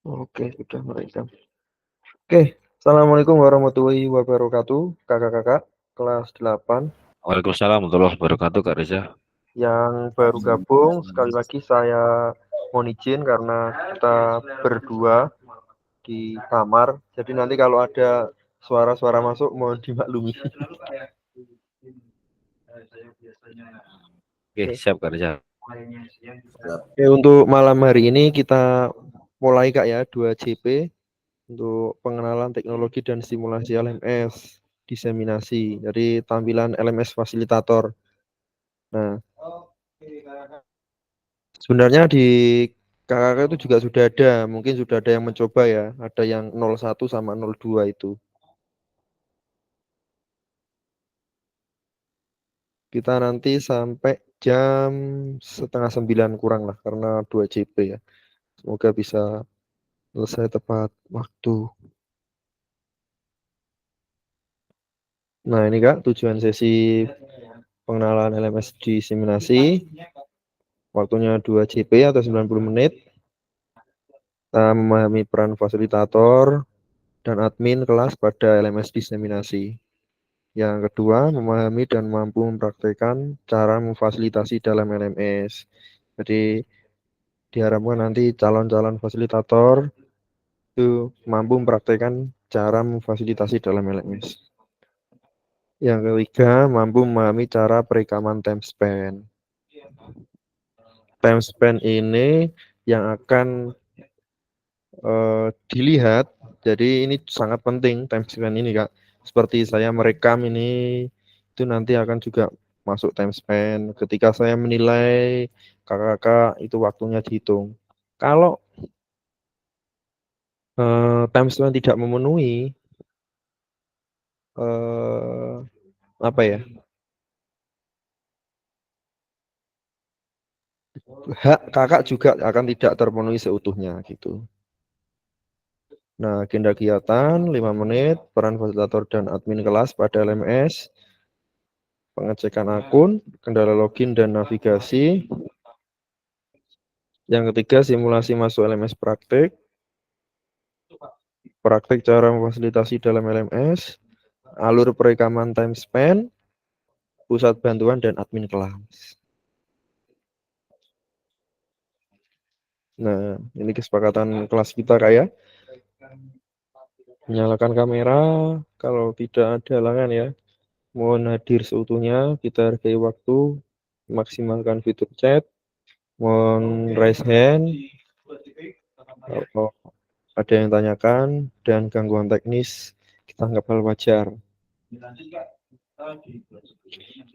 Oke, sudah merekam. Oke, Assalamualaikum warahmatullahi wabarakatuh, kakak-kakak kelas 8 Waalaikumsalam warahmatullahi wabarakatuh, Kak Reza. yang baru gabung. Sekali lagi saya mohon izin karena kita berdua di kamar. Jadi nanti kalau ada suara-suara masuk mohon dimaklumi. Oke, Oke. siap Kak Reza. Oke, untuk malam hari ini kita mulai Kak ya 2JP untuk pengenalan teknologi dan simulasi LMS diseminasi. Jadi tampilan LMS fasilitator. Nah, sebenarnya di KKK itu juga sudah ada, mungkin sudah ada yang mencoba ya, ada yang 01 sama 02 itu. Kita nanti sampai jam setengah 9 kurang lah, karena 2JP ya. Semoga bisa selesai tepat waktu. Nah ini Kak, tujuan sesi pengenalan LMS diseminasi. Waktunya 2JP atau 90 menit. Kita memahami peran fasilitator dan admin kelas pada LMS diseminasi. Yang kedua, memahami dan mampu mempraktekkan cara memfasilitasi dalam LMS. Jadi diharapkan nanti calon-calon fasilitator itu mampu mempraktekkan cara memfasilitasi dalam LMS. Yang ketiga, mampu memahami cara perekaman time span. Time span ini yang akan dilihat. Jadi ini sangat penting time span ini Kak. Seperti saya merekam ini itu nanti akan juga masuk time span. Ketika saya menilai kakak-kakak itu waktunya dihitung. Kalau time span tidak memenuhi eh, apa ya, hak kakak juga akan tidak terpenuhi seutuhnya gitu. Nah, agenda kegiatan 5 menit, peran fasilitator dan admin kelas pada LMS, pengecekan akun, kendala login dan navigasi. Yang ketiga, simulasi masuk LMS praktik, praktik cara memfasilitasi dalam LMS, alur perekaman time span, pusat bantuan dan admin kelas. Nah, ini kesepakatan kelas kita Kak ya. Menyalakan kamera, kalau tidak ada halangan ya. Mohon hadir seutuhnya, kita hargai waktu, maksimalkan fitur chat, mohon raise hand, kalau ada yang tanyakan, dan gangguan teknis kita anggap hal wajar.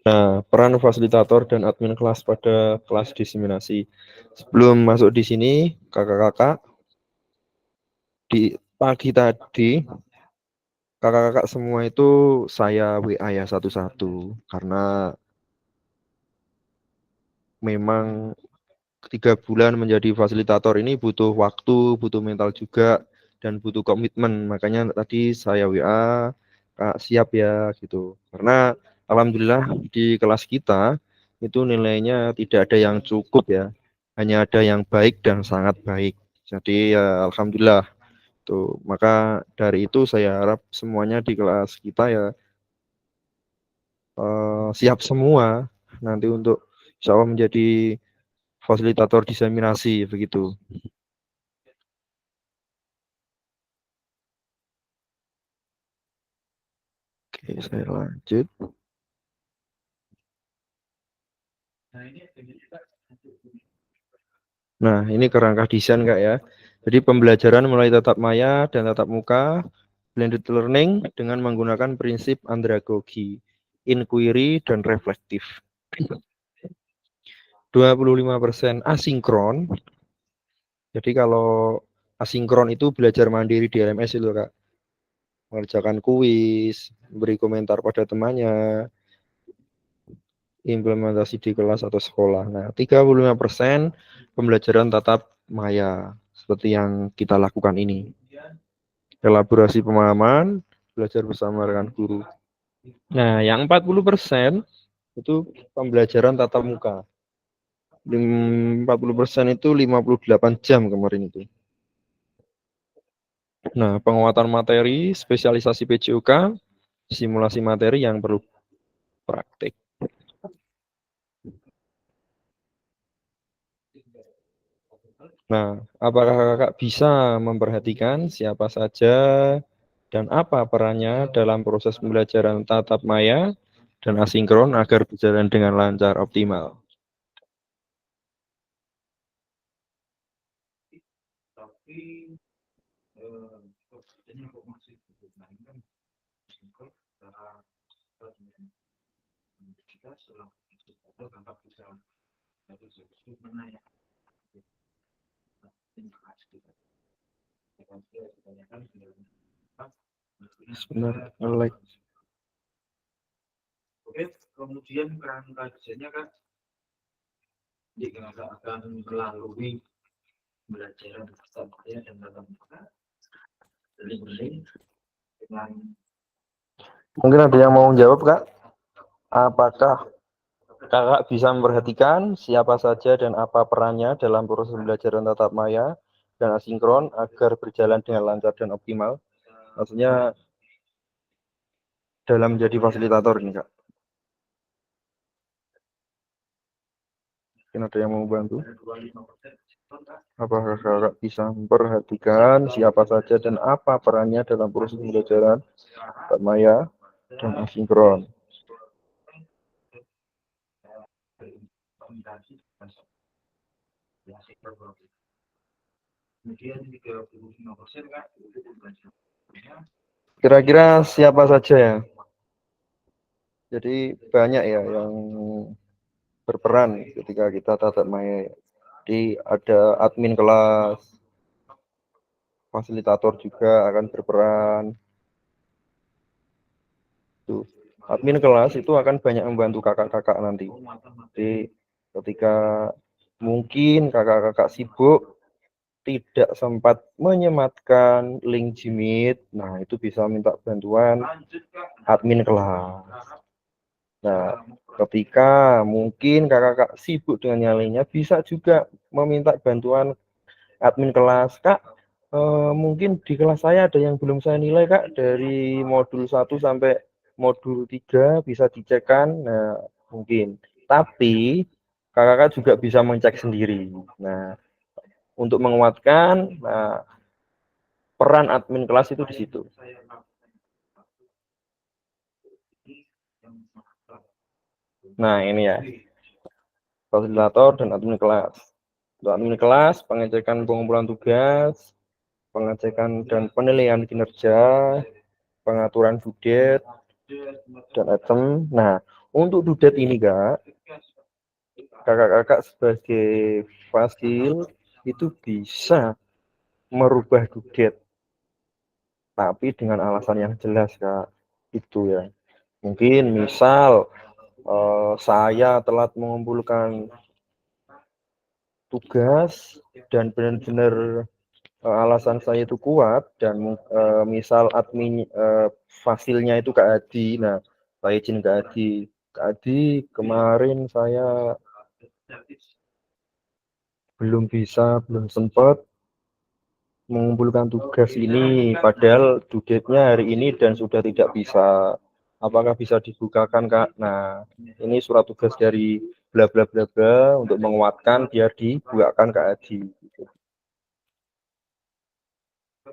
Nah, peran fasilitator dan admin kelas pada kelas diseminasi. Sebelum masuk di sini, kakak-kakak, di pagi tadi, kakak-kakak semua itu saya WA ya satu-satu. Karena memang 3 bulan menjadi fasilitator ini butuh waktu, butuh mental juga, dan butuh komitmen. Makanya tadi saya WA, Kak siap ya gitu. Karena alhamdulillah di kelas kita itu nilainya tidak ada yang cukup ya, hanya ada yang baik dan sangat baik. Jadi ya alhamdulillah tuh. Maka dari itu saya harap semuanya di kelas kita ya siap semua nanti untuk insya Allah menjadi fasilitator diseminasi begitu. Oke, saya lanjut. Nah, ini kerangka desain Kak ya. Jadi pembelajaran mulai tatap maya dan tatap muka, blended learning dengan menggunakan prinsip andragogi, inquiry dan reflektif. 25% asinkron. Jadi kalau asinkron itu belajar mandiri di LMS itu Kak. Mengerjakan kuis, beri komentar pada temannya, implementasi di kelas atau sekolah. Nah, 35% pembelajaran tatap maya seperti yang kita lakukan ini. Elaborasi pemahaman, belajar bersama rekan guru. Nah, yang 40% itu pembelajaran tatap muka. 40% itu 58 jam kemarin itu. Nah, penguatan materi, spesialisasi PJOK, simulasi materi yang perlu praktik. Nah, apakah kakak bisa memperhatikan siapa saja dan apa perannya dalam proses pembelajaran tatap maya dan asinkron agar berjalan dengan lancar optimal? Sebenarnya, like. Kemudian kerangka kerjanya kan akan melalui belajar bersama dan dalam dengan Mungkin ada yang mau jawab, Kak? Apakah kakak bisa memperhatikan siapa saja dan apa perannya dalam proses pembelajaran tatap maya dan asinkron agar berjalan dengan lancar dan optimal? Maksudnya dalam menjadi fasilitator ini, Kak. Mungkin ada yang mau bantu? Apakah kakak bisa memperhatikan siapa saja dan apa perannya dalam proses pembelajaran tatap maya dan asinkron? Kira-kira siapa saja ya? Jadi banyak ya yang berperan ketika kita tatap maya. Jadi ada admin kelas, fasilitator juga akan berperan. Tuh. Admin kelas itu akan banyak membantu kakak-kakak nanti. Jadi ketika mungkin kakak-kakak sibuk tidak sempat menyematkan link Jimit, nah itu bisa minta bantuan admin kelas. Nah, ketika mungkin kakak-kakak sibuk dengan nyalinya, bisa juga meminta bantuan admin kelas. Kak, mungkin di kelas saya ada yang belum saya nilai, Kak, dari modul 1 sampai modul 3 bisa dicekkan. Nah, mungkin. Tapi kakak-kakak juga bisa mengecek sendiri. Nah, untuk menguatkan, nah, peran admin kelas itu di situ. Nah, ini ya, fasilitator dan admin kelas. Untuk admin kelas, pengecekan pengumpulan tugas, pengecekan dan penilaian kinerja, pengaturan dudet, dan item. Nah, untuk dudet ini, Kak, kakak-kakak sebagai fasil itu bisa merubah dudet, tapi dengan alasan yang jelas, Kak. Itu ya. Mungkin misal saya telat mengumpulkan tugas dan benar-benar alasan saya itu kuat dan misal admin fasilnya itu Kak Adi. Nah, saya izin Kak Adi. Kak Adi, kemarin saya belum sempat mengumpulkan tugas ini, padahal due date-nya hari ini dan sudah tidak bisa. Apakah bisa dibukakan, Kak? Nah, ini surat tugas dari bla bla bla bla untuk menguatkan biar dibukakan Kak Adi.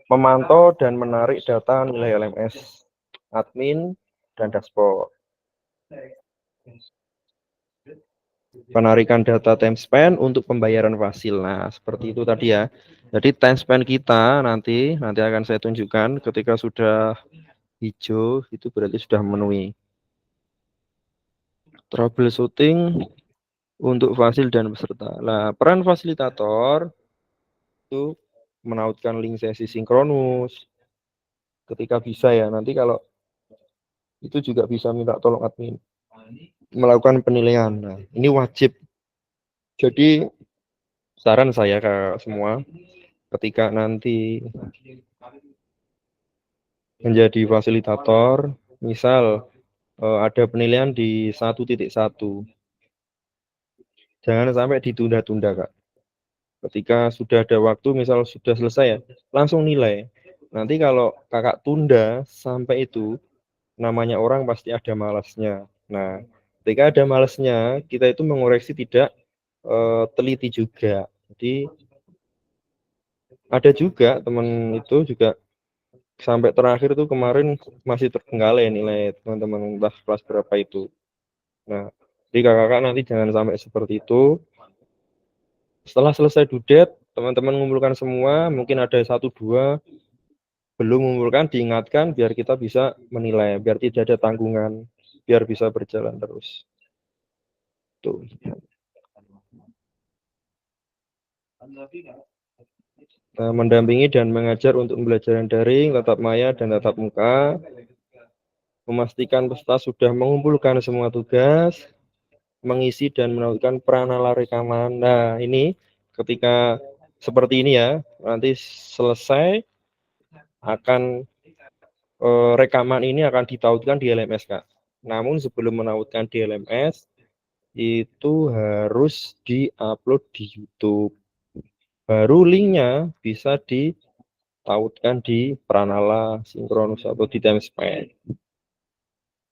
Memantau dan menarik data nilai LMS, admin, dan dashboard. Penarikan data time spend untuk pembayaran fasil. Nah, seperti itu tadi ya. Jadi time spend kita nanti akan saya tunjukkan ketika sudah hijau itu berarti sudah memenuhi. Troubleshooting untuk fasil dan peserta. Nah, peran fasilitator itu menautkan link sesi sinkronus ketika bisa ya. Nanti kalau itu juga bisa minta tolong admin melakukan penilaian. Nah, ini wajib. Jadi saran saya ke semua, ketika nanti menjadi fasilitator, misal ada penilaian di 1.1, jangan sampai ditunda-tunda, Kak. Ketika sudah ada waktu, misal sudah selesai ya, langsung nilai. Nanti kalau kakak tunda sampai itu, namanya orang pasti ada malasnya. Nah, ketika ada malasnya, kita itu mengoreksi tidak teliti juga. Jadi ada juga teman itu juga sampai terakhir tuh kemarin masih terbengkalai nilai teman-teman entah kelas berapa itu. Nah, jadi kakak-kakak nanti jangan sampai seperti itu. Setelah selesai dudet, teman-teman mengumpulkan semua, mungkin ada 1-2 belum mengumpulkan, diingatkan biar kita bisa menilai, biar tidak ada tanggungan, biar bisa berjalan terus. Tuh. Nah, mendampingi dan mengajar untuk pembelajaran daring, tatap maya, dan tatap muka. Memastikan peserta sudah mengumpulkan semua tugas, mengisi dan melakukan pranala rekaman. Nah, ini ketika seperti ini ya, nanti selesai akan rekaman ini akan ditautkan di LMS, Kak. Namun sebelum menautkan di LMS, itu harus diupload di YouTube. Baru linknya bisa ditautkan di Pranala, Sinkronus, atau di Timespad.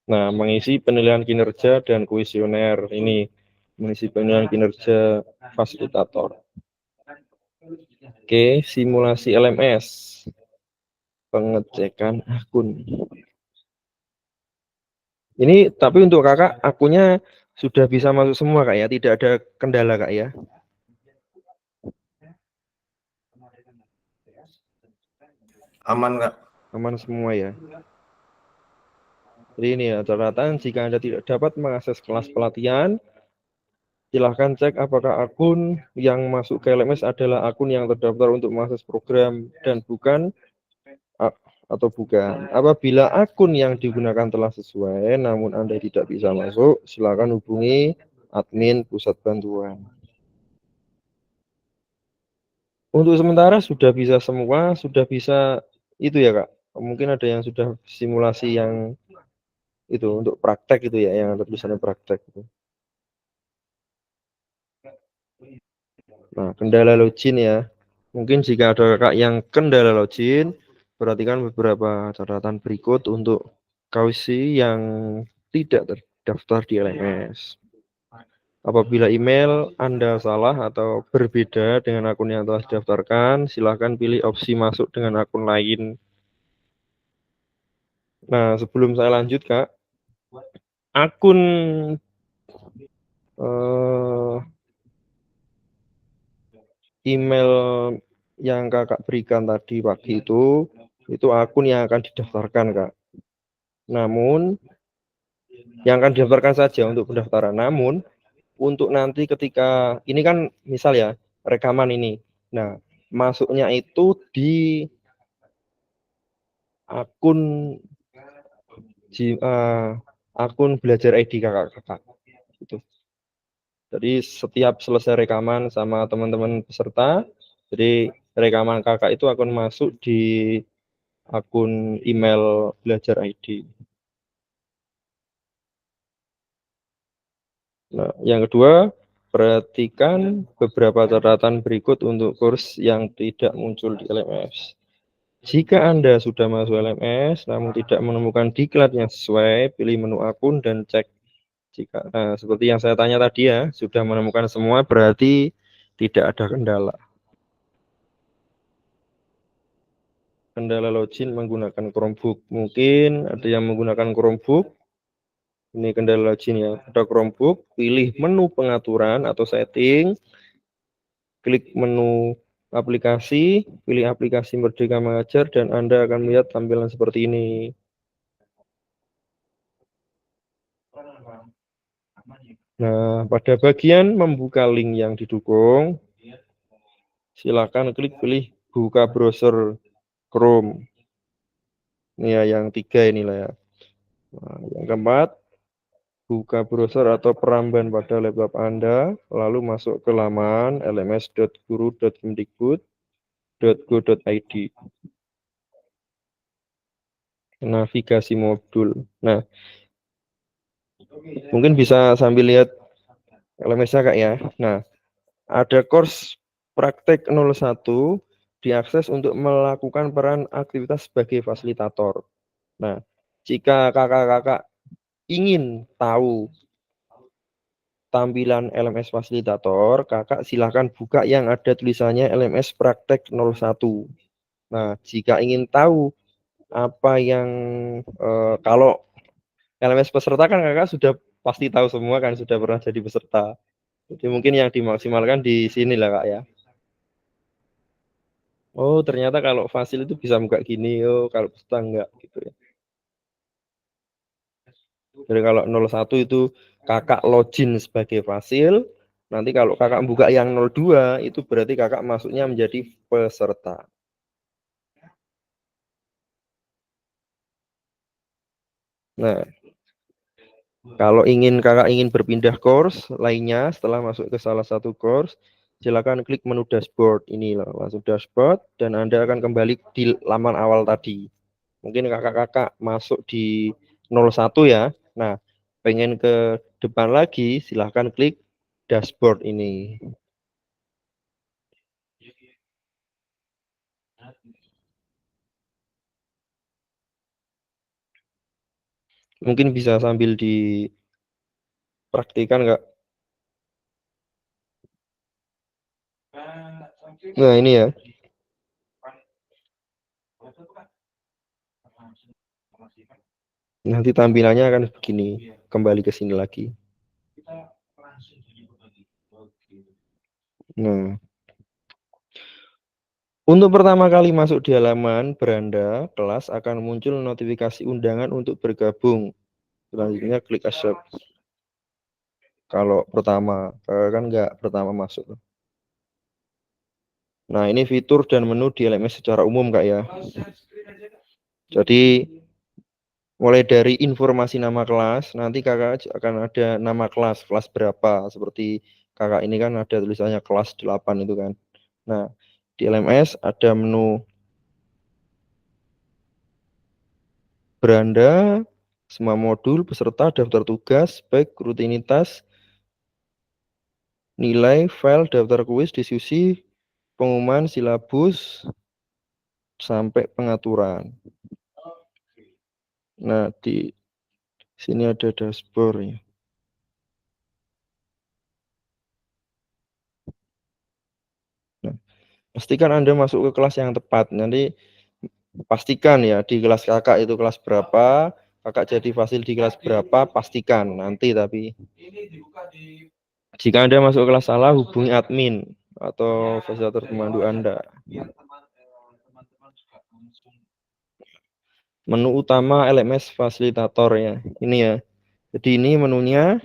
Nah, mengisi penilaian kinerja dan kuesioner. Ini mengisi penilaian kinerja fasilitator. Oke, simulasi LMS. Pengecekan akun. Ini tapi untuk kakak, akunnya sudah bisa masuk semua, Kak ya? Tidak ada kendala, Kak ya? Aman, Kak. Aman semua ya? Jadi ini ya, catatan jika Anda tidak dapat mengakses kelas pelatihan, silahkan cek apakah akun yang masuk ke LMS adalah akun yang terdaftar untuk mengakses program dan bukan atau bukan. Apabila akun yang digunakan telah sesuai namun Anda tidak bisa masuk, silakan hubungi admin pusat bantuan. Untuk sementara sudah bisa semua, sudah bisa itu ya, Kak. Mungkin ada yang sudah simulasi yang itu untuk praktek itu ya, yang ada tulisannya praktek itu. Nah, kendala login ya. Mungkin jika ada kakak yang kendala login, perhatikan beberapa catatan berikut untuk kausi yang tidak terdaftar di LMS. Apabila email Anda salah atau berbeda dengan akun yang telah didaftarkan, silahkan pilih opsi masuk dengan akun lain. Nah, sebelum saya lanjut, Kak, akun email yang kakak berikan tadi pagi itu akun yang akan didaftarkan, Kak. Namun, yang akan didaftarkan saja untuk pendaftaran. Namun, untuk nanti ketika, ini kan misal ya, rekaman ini. Nah, masuknya itu di akun akun belajar ID kakak-kakak. Gitu. Jadi setiap selesai rekaman sama teman-teman peserta, jadi rekaman kakak itu akan masuk di akun email belajar ID. Nah, yang kedua, perhatikan beberapa catatan berikut untuk kurs yang tidak muncul di LMS. Jika Anda sudah masuk LMS namun tidak menemukan diklat yang sesuai, pilih menu akun dan cek. Jika seperti yang saya tanya tadi ya, sudah menemukan semua berarti tidak ada kendala. Kendala login menggunakan Chromebook. Mungkin ada yang menggunakan Chromebook. Ini kendala login ya. Ada Chromebook, pilih menu pengaturan atau setting, klik menu aplikasi, pilih aplikasi Merdeka Mengajar, dan Anda akan melihat tampilan seperti ini. Nah, pada bagian membuka link yang didukung, silakan klik pilih buka browser Chrome. Ini ya, yang 3 inilah ya. Nah, yang keempat, buka browser atau peramban pada laptop Anda, lalu masuk ke laman lms.guru.kemdikbud.go.id. Navigasi modul. Nah, mungkin bisa sambil lihat LMS-nya, Kak ya. Nah, ada course praktek 01 diakses untuk melakukan peran aktivitas sebagai fasilitator. Nah, jika kakak-kakak ingin tahu tampilan LMS fasilitator, kakak silahkan buka yang ada tulisannya LMS Praktek 01. Nah, jika ingin tahu apa yang kalau LMS peserta kan kakak sudah pasti tahu semua kan, sudah pernah jadi peserta. Jadi mungkin yang dimaksimalkan di sini lah kak ya. Oh ternyata kalau fasil itu bisa buka gini, oh kalau peserta enggak gitu ya. Jadi kalau 01 itu kakak login sebagai fasil, nanti kalau kakak buka yang 02 itu berarti kakak masuknya menjadi peserta. Nah, kalau kakak ingin berpindah course lainnya setelah masuk ke salah satu course, silakan klik menu dashboard ini loh, langsung dashboard dan Anda akan kembali di laman awal tadi. Mungkin kakak-kakak masuk di 01 ya. Nah, pengen ke depan lagi silahkan klik dashboard ini. Mungkin bisa sambil dipraktikan nggak? Nah ini ya. Nanti tampilannya akan begini. Kembali ke sini lagi. Nah. Untuk pertama kali masuk di halaman beranda kelas akan muncul notifikasi undangan untuk bergabung. Selanjutnya klik accept. Kalau pertama, kan nggak pertama masuk. Nah ini fitur dan menu di LMS secara umum kak ya. Jadi mulai dari informasi nama kelas, nanti kakak akan ada nama kelas berapa. Seperti kakak ini kan ada tulisannya kelas 8 itu kan. Nah di LMS ada menu beranda, semua modul, peserta, daftar tugas, baik rutinitas, nilai, file, daftar kuis, diskusi, pengumuman, silabus, sampai pengaturan. Nah, di sini ada dashboard ya. Nah, pastikan Anda masuk ke kelas yang tepat. Nanti pastikan ya di kelas kakak itu kelas berapa, kakak jadi fasil di kelas berapa, pastikan nanti tapi jika Anda masuk kelas salah, hubungi admin atau fasilitator pemandu Anda. Menu utama LMS fasilitator ya. Ini ya. Jadi ini menunya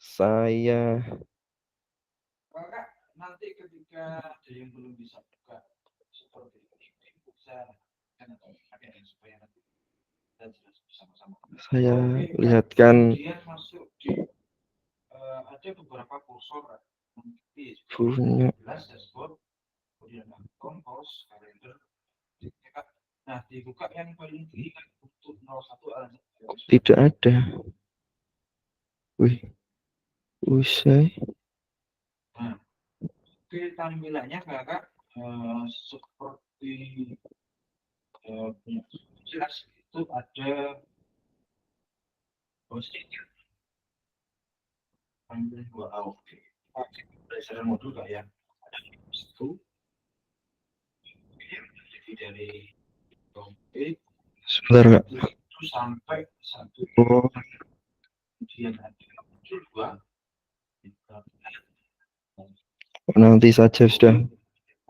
saya Nanti ketika ada yang belum bisa buka seperti ini bisa supaya nanti kita jelas bersama-sama. saya lihatkan Kemudian masuk di ada beberapa kursor punya jelas dashboard, kemudian kompos, kalender. Nah, dibuka yang paling tinggi kan untuk 01 tidak ada. Wih, usai. Nah, tampilannya kakak seperti jelas itu ada posisinya tampilan dua oke berdasarkan modul kak ya ada itu jadi dari dompet Sebentar kak. itu sampai satu Oh, kemudian ada modul dua nanti saja sudah.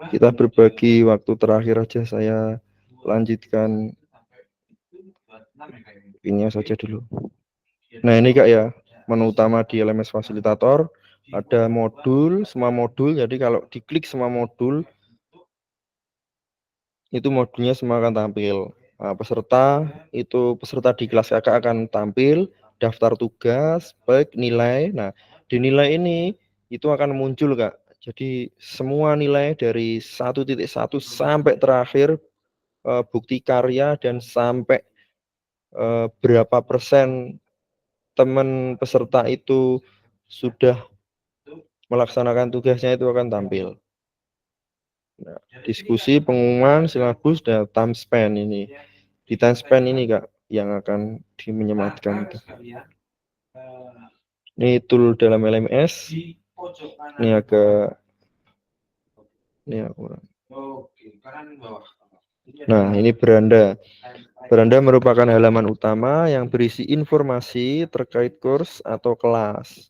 Kita berbagi waktu terakhir aja saya lanjutkan ini saja dulu. Nah ini kak ya, menu utama di LMS fasilitator ada modul, semua modul. Jadi kalau diklik semua modul itu modulnya semua akan tampil. Nah, peserta di kelas kakak akan tampil, daftar tugas, baik nilai. Nah di nilai ini itu akan muncul kak. Jadi semua nilai dari 1.1 sampai terakhir bukti karya dan sampai berapa persen teman peserta itu sudah melaksanakan tugasnya itu akan tampil. Nah, diskusi, pengumuman, silabus, dan time span ini. Di time span ini Kak yang akan menyematkan itu. Ini tool dalam LMS. Ini agak Nah, ini beranda. Beranda merupakan halaman utama yang berisi informasi terkait kurs atau kelas.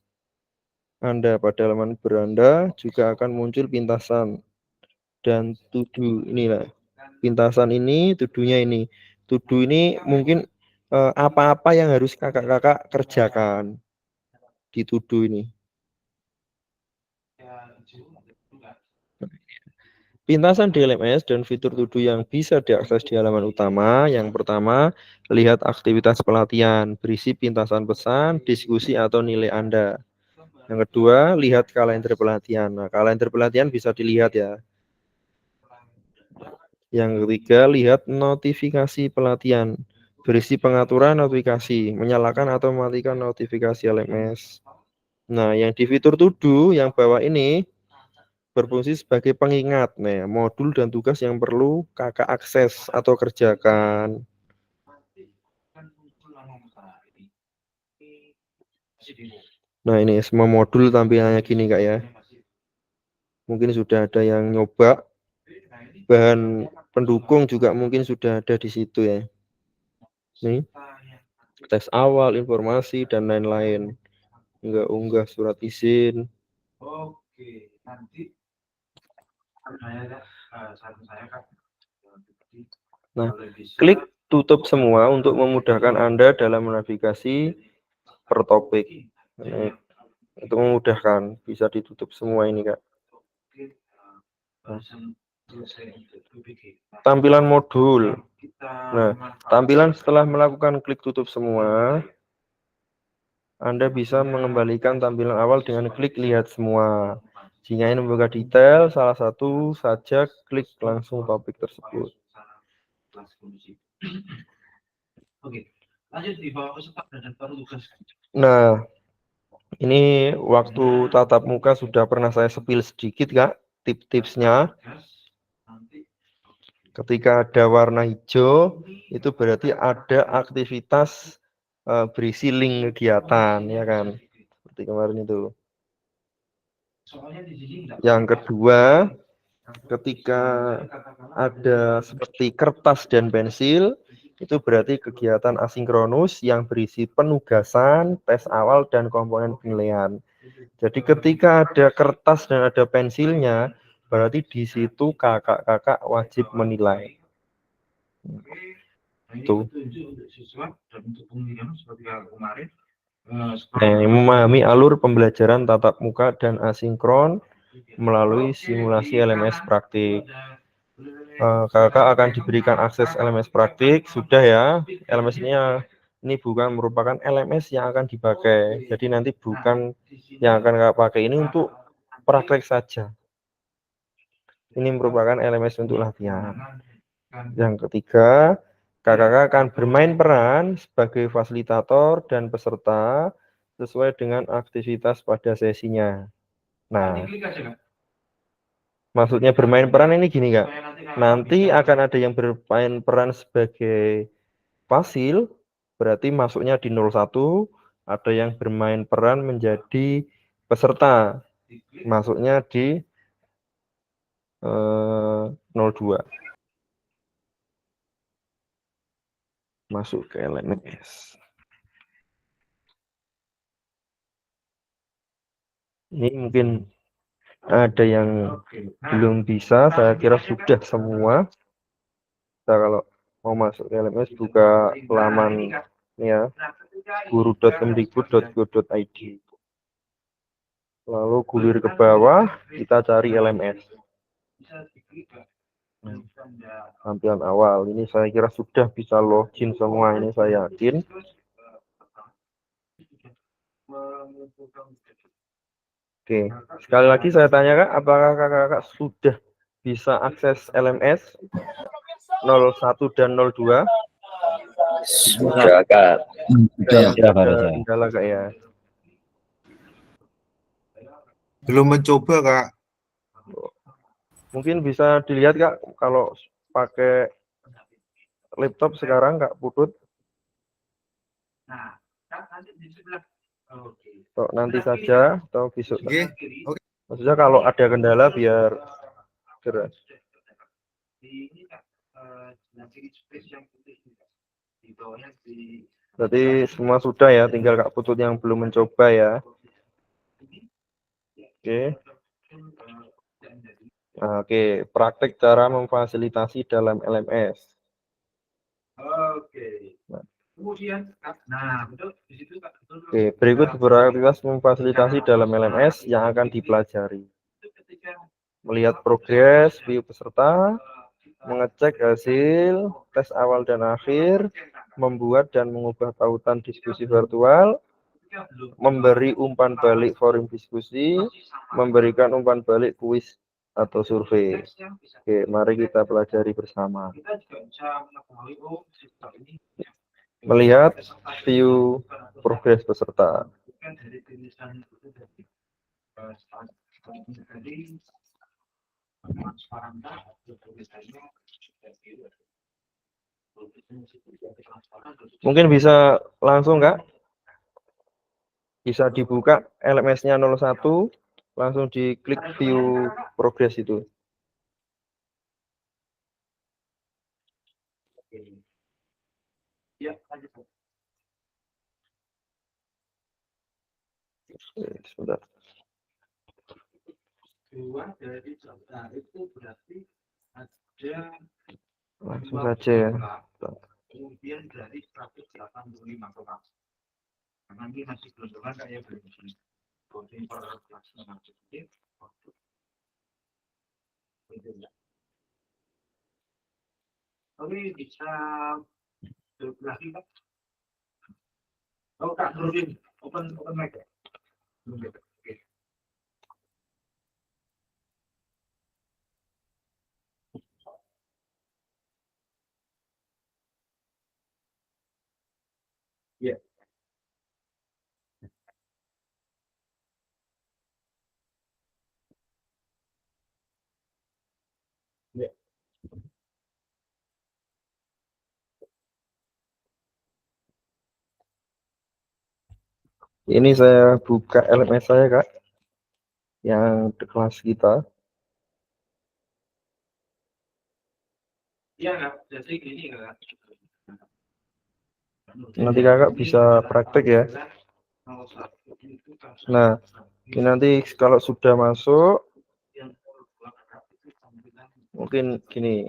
Anda pada halaman beranda juga akan muncul pintasan dan to-do. Inilah pintasan ini, to-do-nya ini. To-do ini mungkin apa-apa yang harus kakak-kakak kerjakan di to-do ini. Pintasan di LMS dan fitur to-do yang bisa diakses di halaman utama. Yang pertama, lihat aktivitas pelatihan, berisi pintasan pesan, diskusi atau nilai Anda. Yang kedua, lihat kalender pelatihan. Nah, kalender pelatihan bisa dilihat ya. Yang ketiga, lihat notifikasi pelatihan, berisi pengaturan notifikasi, menyalakan atau mematikan notifikasi LMS. Nah, yang di fitur to-do yang bawah ini berfungsi sebagai pengingat, nah, modul dan tugas yang perlu kakak akses atau kerjakan. Nah, ini semua modul tampilannya gini Kak ya. Mungkin sudah ada yang nyoba. Bahan pendukung juga mungkin sudah ada di situ ya. Nih, tes awal, informasi, dan lain-lain. Unggah surat izin. Nah, klik tutup semua untuk memudahkan Anda dalam menavigasi per topik. Nah, untuk memudahkan bisa ditutup semua ini Kak. Nah, tampilan modul. Nah, tampilan setelah melakukan klik tutup semua, Anda bisa mengembalikan tampilan awal dengan klik lihat semua. Jika ingin membuka detail salah satu saja, klik langsung topik tersebut. Nah, ini waktu tatap muka sudah pernah saya spill sedikit Kak, tips-tipsnya. Ketika ada warna hijau, itu berarti ada aktivitas berisi link kegiatan, ya kan? Seperti kemarin itu. Yang kedua, ketika ada seperti kertas dan pensil, itu berarti kegiatan asinkronus yang berisi penugasan, tes awal, dan komponen penilaian. Jadi ketika ada kertas dan ada pensilnya, berarti di situ kakak-kakak wajib menilai. Itu. Memahami alur pembelajaran tatap muka dan asinkron melalui simulasi LMS praktik. Kakak akan diberikan akses LMS praktik, sudah ya. LMS ini bukan merupakan LMS yang akan dipakai. Jadi nanti bukan yang akan kakak pakai ini untuk praktek saja. Ini merupakan LMS untuk latihan. Yang ketiga, kakak akan bermain peran sebagai fasilitator dan peserta sesuai dengan aktivitas pada sesinya. Nah, maksudnya bermain peran ini gini Kak. Nanti akan ada yang bermain peran sebagai fasil, berarti masuknya di 01, ada yang bermain peran menjadi peserta, masuknya di 02. Masuk ke LMS. Ini mungkin ada yang belum bisa, saya kira sudah semua. Nah, kalau mau masuk ke LMS, buka laman ya, guru.kemdikbud.go.id. Lalu gulir ke bawah, kita cari LMS. Tampilan awal, ini saya kira sudah bisa login semua, ini saya yakin. Oke, sekali lagi saya tanya Kak, apakah kakak-kakak sudah bisa akses LMS 01 dan 02? Sudah Kak. Sudah Sudah. kendala Kak ya. Belum mencoba Kak. Mungkin bisa dilihat Kak, kalau pakai laptop sekarang Kak Putut. Nah, kan nanti di sebelah. Oke. Atau nanti saja atau besok. Oke. Maksudnya kalau ada kendala biar gerak. Ini Kak, nanti space yang putih ini, Kak. Di bawahnya di Berarti semua sudah ya, tinggal Kak Putut yang belum mencoba ya. Oke. Nah, oke, praktek cara memfasilitasi dalam LMS. Oke. Kemudian, nah betul di situ Kak. Oke, berikut beberapa aktivitas memfasilitasi dalam LMS yang akan dipelajari. Melihat progres view peserta, mengecek hasil tes awal dan akhir, membuat dan mengubah tautan diskusi virtual, memberi umpan balik forum diskusi, memberikan umpan balik kuis atau survei. Oke, mari kita pelajari bersama. Melihat view progres peserta. Mungkin bisa langsung Kak, bisa dibuka LMS-nya 01, langsung diklik view progress itu. Ya, lanjut. Oke, sebentar. Dua dari nah, itu berarti ada Langsung saja ya. kemudian dari 185 total. Karena ini masih belum jelas kayak begini. Kemudian para pelaksana aktif. Oke, bisa lagi Pak. Oh, Kak, terusin. Open mic ya. Oke. Ya. Ya. Ini saya buka LMS saya Kak, yang di kelas kita. Iya Kak, jadi gini Kak. Nanti Kakak bisa praktek ya. Nah, ini nanti kalau sudah masuk, mungkin gini.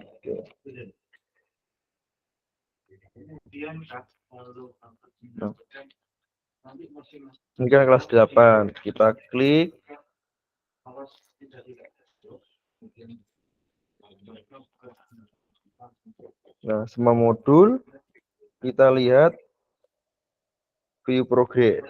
Nah, ini kan kelas 8, kita klik. Nah, semua modul kita lihat view progress.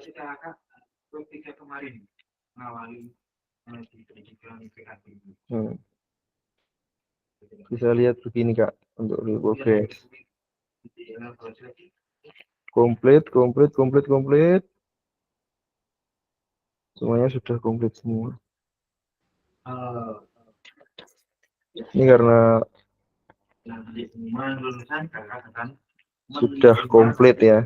Bisa lihat begini Kak, untuk view progress. Komplit. Semuanya sudah komplit semua. Ini karena sudah komplit ya.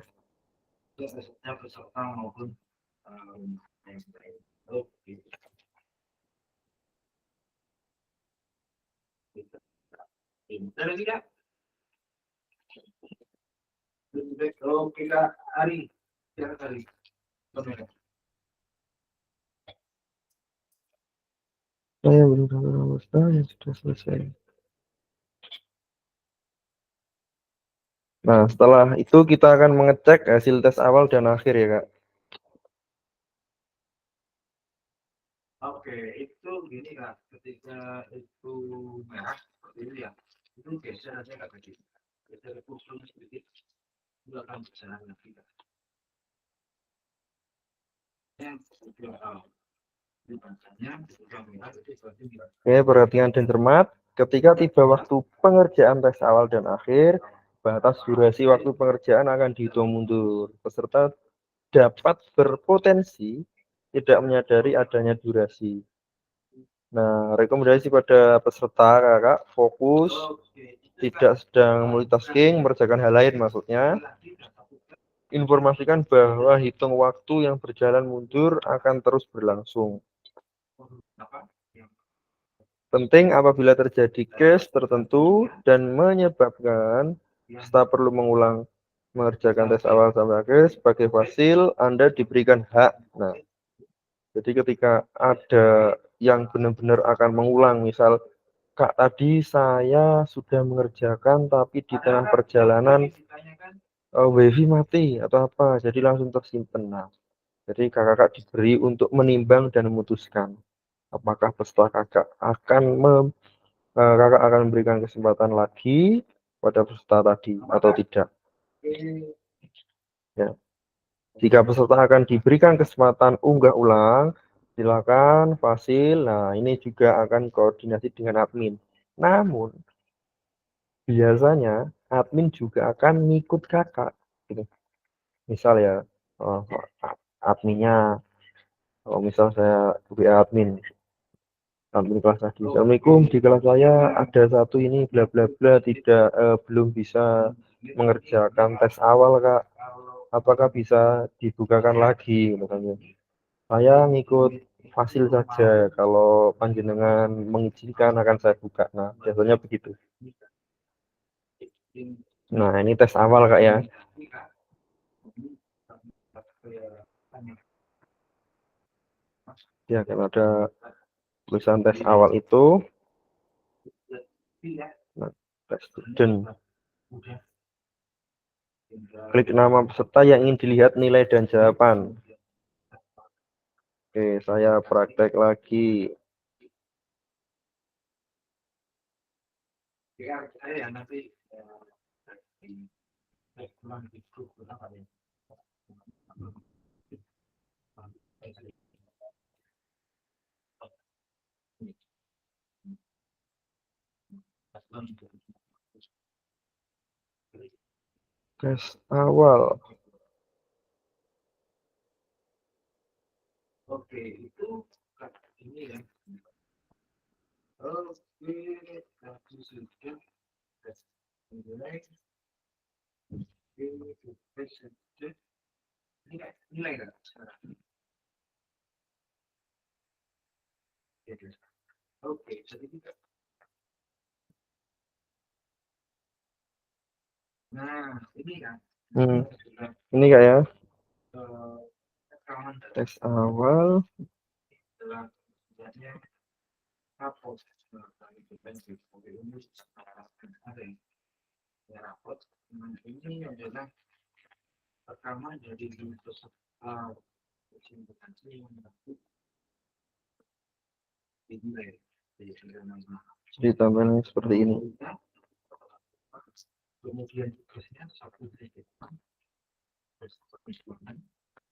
Oke Kak, Ari. Silakan Ari. Saya belum tahu yang sudah selesai. Nah, setelah itu kita akan mengecek hasil tes awal dan akhir ya Kak. Oke, itu gini Kak, ketika itu merah seperti ini ya, itu geser aja Kak tadi. Geser ke kursus sedikit, itu akan berjalan lagi Kak. Yang sudah Oke, perhatian dan cermat. Ketika tiba waktu pengerjaan tes awal dan akhir, batas durasi waktu pengerjaan akan dihitung mundur. Peserta dapat berpotensi tidak menyadari adanya durasi. Nah, rekomendasi pada peserta kakak fokus, tidak sedang multitasking, mengerjakan hal lain maksudnya. Informasikan bahwa hitung waktu yang berjalan mundur akan terus berlangsung. Penting apabila terjadi case tertentu dan menyebabkan peserta perlu mengulang mengerjakan tes awal sampai akhir sebagai fasil, Anda diberikan hak. Nah, jadi ketika ada yang benar-benar akan mengulang, misal Kak, tadi saya sudah mengerjakan tapi di tengah perjalanan wifi mati atau apa, jadi langsung tersimpan. Nah, jadi kakak diberi untuk menimbang dan memutuskan apakah peserta kakak akan memberikan kesempatan lagi pada peserta tadi atau tidak. Ya. Jika peserta akan diberikan kesempatan unggah ulang, silakan fasil. Nah, ini juga akan koordinasi dengan admin. Namun, biasanya admin juga akan ngikut kakak. Gitu. Misal ya, oh, adminnya, kalau misal saya WA admin kelas tadi, Assalamualaikum, di kelas saya ada satu ini bla bla bla tidak belum bisa mengerjakan tes awal Kak. Apakah bisa dibukakan lagi misalnya? Saya ngikut fasil saja, kalau panjenengan mengizinkan akan saya buka. Nah, biasanya begitu. Nah, ini tes awal Kak ya. Ya, kalau ada tulisan tes awal itu, nah, tes student. Klik nama peserta yang ingin dilihat nilai dan jawaban. Oke, saya praktek lagi. Tes awal. Oke, itu ini ya. Oke, tadi sudah tes nilai. Tes sudah nilai kan sekarang. Oke, jadi kita. Nah, ini kan. Ini Kak ya. Rekaman Tes awal. dalam sebenarnya raport defensif mobil ini ada ya raport. Ini adalah rekaman dari peserta presentasi yang dinilai. Jadi tampilannya seperti ini. Kemudian tugasnya satu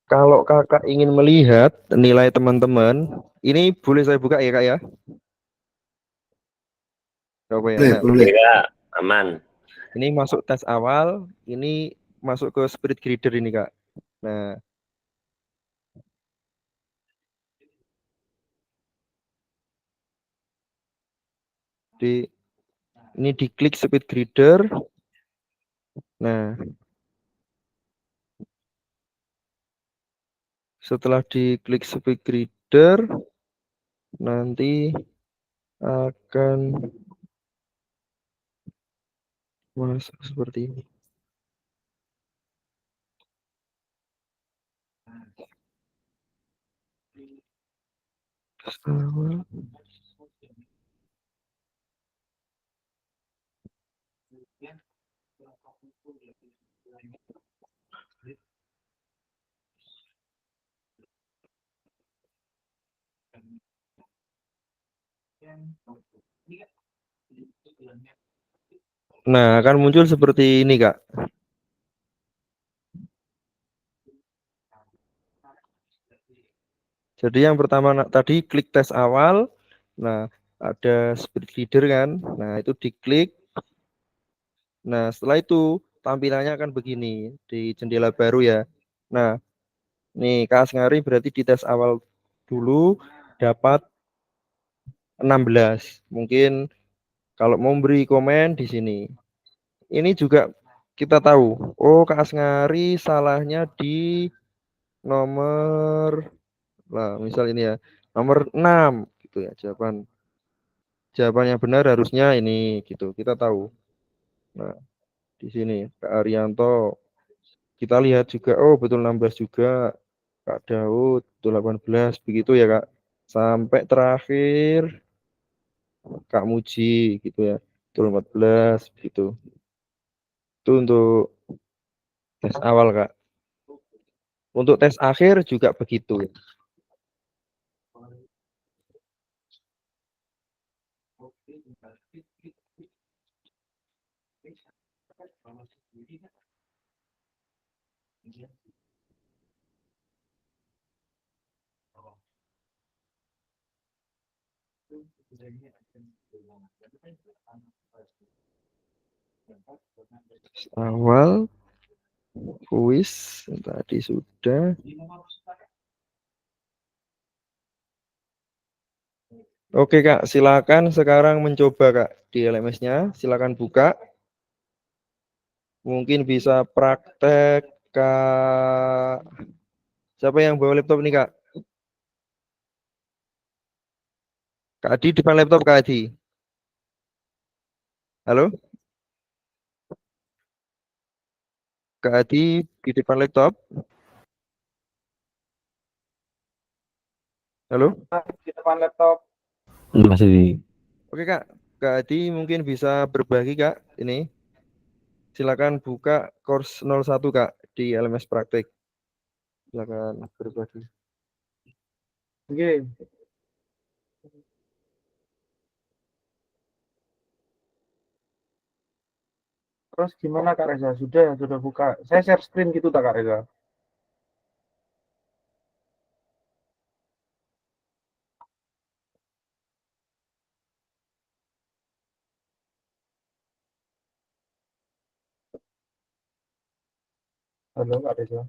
Kalau kakak ingin melihat nilai teman-teman, ini boleh saya buka ya Kak ya? Coba ya. Nah, Boleh Kak, aman. ini masuk tes awal, ini masuk ke spirit grader ini Kak. Nah, ini diklik speed grader. Nah, setelah diklik speed grader, nanti akan masuk seperti ini. Awal. Nah, akan muncul seperti ini, Kak. Jadi yang pertama tadi klik tes awal. Nah, ada speed leader kan. Nah, itu diklik. Nah, setelah itu tampilannya akan begini di jendela baru ya. Nah, nih Kak Asngari berarti di tes awal dulu dapat 16. Mungkin kalau mau beri komen di sini. Ini juga kita tahu. Oh, Kak Asngari salahnya di nomor lah, misal ini ya. Nomor 6 gitu ya. Jawaban yang benar harusnya ini gitu. Kita tahu. Nah, di sini Kak Arianto. Kita lihat juga, oh betul 16 juga. Kak Daud betul 18 begitu ya Kak. Sampai terakhir Kak Muji gitu ya. Betul 14 gitu. Itu untuk tes awal Kak. Untuk tes akhir juga begitu. Tes awal kuis tadi sudah. Oke Kak, silakan sekarang mencoba Kak di LMS-nya. Silakan buka. Mungkin bisa praktek Kak. Siapa yang bawa laptop nih Kak? Kak Adi depan laptop Kak Adi. Halo? Kak Adi di depan laptop. Halo? Di depan laptop. Masih di Oke Kak. Kak Adi mungkin bisa berbagi Kak. Ini. Silakan buka course 01 Kak di LMS praktek. Silakan berbagi. Oke. Terus gimana Kak Reza? Sudah buka. Saya share screen gitu tak Kak Reza? Halo Kak Reza.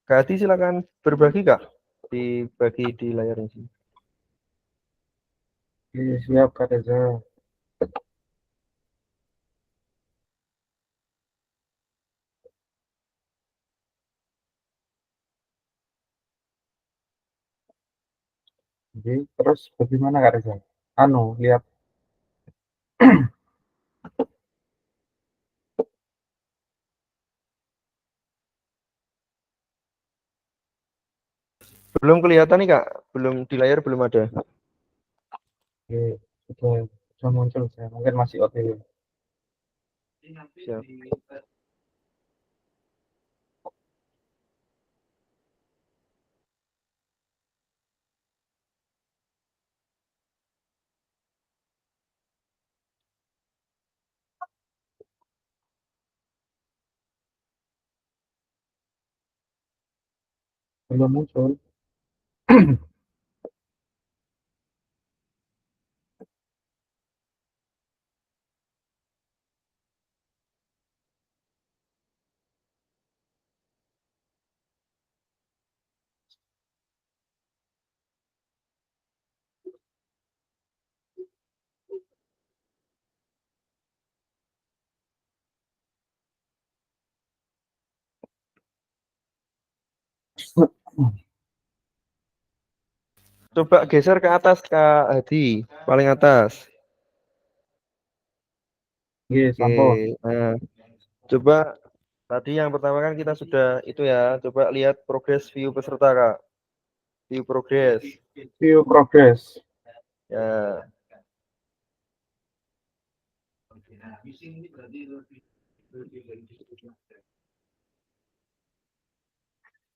Kak Adi silakan berbagi Kak. Dibagi di layar ini. Oke, siap Kak Reza. Oke, terus bagaimana Kak Reza? Lihat. Belum kelihatan nih Kak. Belum di layar belum ada. Oke, sudah muncul saya. Mungkin masih OTW. Siap. Belum muncul. Coba geser ke atas Kak Hadi. Paling atas. Oke, Oke. sampun. Nah, coba tadi yang pertama kan kita sudah itu ya. Coba lihat progres view peserta Kak. View progress. View progress. Ya.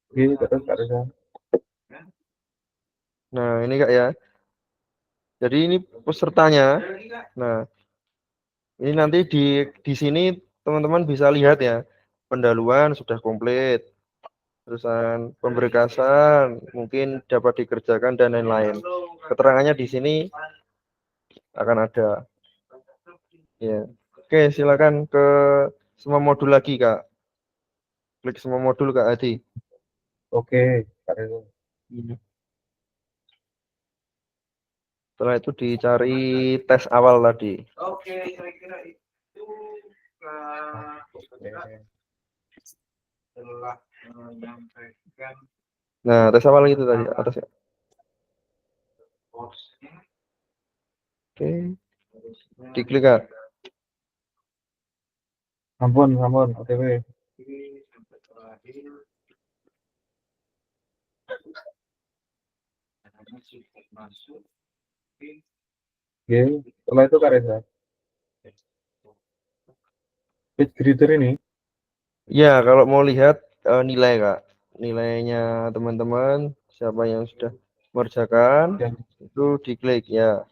Oke, terus Kak Reza. Nah, ini Kak ya. Jadi ini pesertanya. Nah, ini nanti di sini teman-teman bisa lihat ya. Pendahuluan sudah komplit. Terusan pemberkasan mungkin dapat dikerjakan dan lain-lain. Keterangannya di sini akan ada. Ya. Oke, silakan ke semua modul lagi, Kak. Klik semua modul, Kak Adi. Oke, Kak Reza. Setelah itu dicari tes awal tadi. Oke, kira-kira itu setelah menyampaikan Nah, tes awal itu tadi atas ya. course-nya, Oke, diklik, Kak. Ampun, OTW. sampai terakhir namanya sudah masuk. Oke, setelah itu Kak Reza. Page greeter ini. Ya, kalau mau lihat nilai, Kak. Nilainya teman-teman, siapa yang sudah mengerjakan, Ya. itu diklik ya.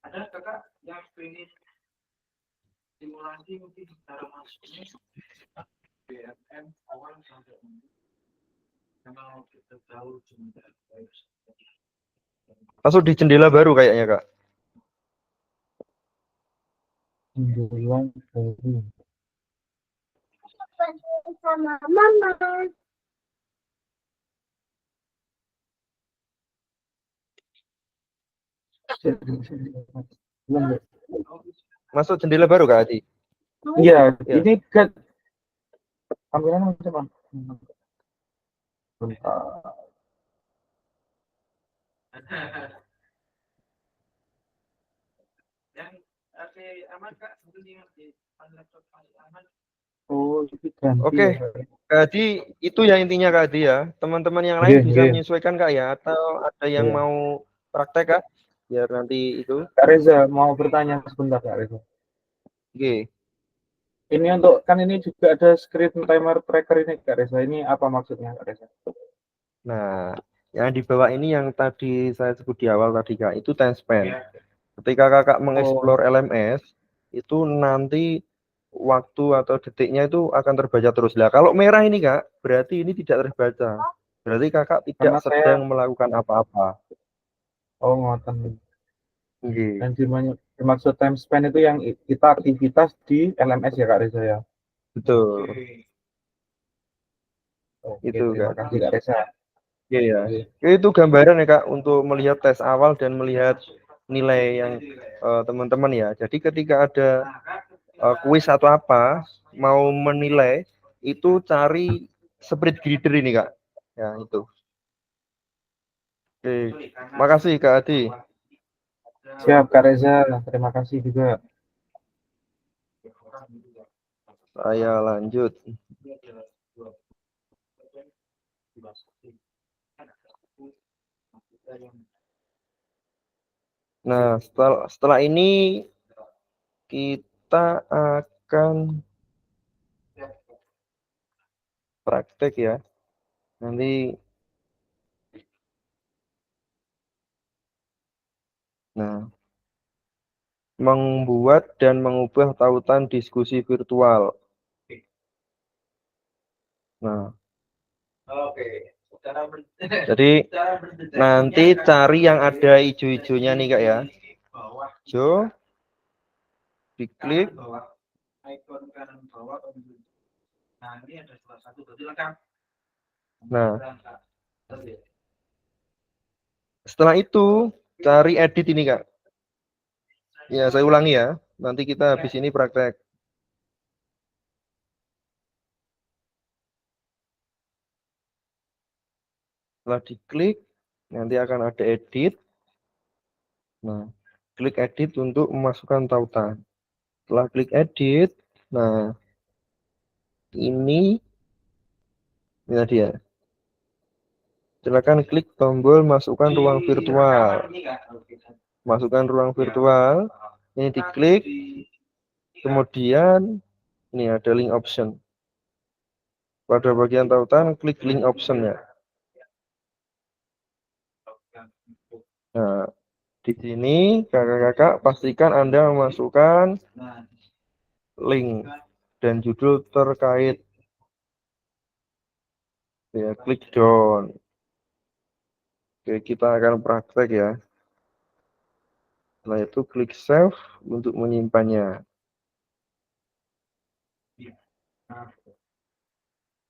Ada kakak yang pengen simulasi mungkin cara masuknya BMM awal sampai kalau kita tahu jumlah Masuk di jendela baru kayaknya, Kak. Jendela baru. Sama mama. Belum, Bu. Masuk jendela baru, Kak Adi. Iya, Ya. ini kan tampilannya macam apa? Bentar. yang oke aman kak sebetulnya di laptop aman. Oh, ini ganti Oke. ya. Kak Adi, itu ya intinya Kak Adi ya. Teman-teman yang lain Oke, bisa oke. menyesuaikan Kak ya, atau ada yang Iya. mau praktek Kak? Biar nanti itu. Kak Reza mau bertanya sebentar Kak Reza. Oke. Ini untuk kan ini juga ada screen timer tracker ini Kak Reza. Ini apa maksudnya Kak Reza? Nah, yang di bawah ini yang tadi saya sebut di awal tadi Kak, itu time span. Ketika Kakak mengeksplor LMS, itu nanti waktu atau detiknya itu akan terbaca terus. Lah, kalau merah ini Kak, berarti ini tidak terbaca. Berarti Kakak tidak Karena sedang melakukan apa-apa. Oh, ngoten. Oke. Dan dimaksud time span itu yang kita aktivitas di LMS ya Kak Reza ya. Betul. Oke, Itu terima Kak. kasih Kak Reza. Iya ya. Oke. Itu gambaran ya Kak untuk melihat tes awal dan melihat nilai yang teman-teman ya. Jadi ketika ada kuis atau apa mau menilai itu cari spread grader ini Kak. Ya itu. Oke. Makasih Kak Adi. Siap Kak Reza, terima kasih juga. Saya lanjut. Nah, setelah ini kita akan praktek ya. Nanti membuat dan mengubah tautan diskusi virtual. Nah, jadi nanti cari yang ada hijau-hijaunya nih Kak ya. Hijau, diklik. Nah, setelah itu cari edit ini Kak. Ya, saya ulangi ya. Nanti kita habis ini praktek. Setelah diklik, nanti akan ada edit. Nah, klik edit untuk memasukkan tautan. Setelah klik edit, nah ini tadi ya. Silakan klik tombol masukkan ruang virtual. Masukkan ruang virtual. Ini diklik. Kemudian Ini ada link option. Pada bagian tautan, klik link option ya. Nah, di sini kakak-kakak pastikan Anda memasukkan link dan judul terkait. Ya, klik down. Oke, kita akan praktek ya. Setelah itu klik save untuk menyimpannya.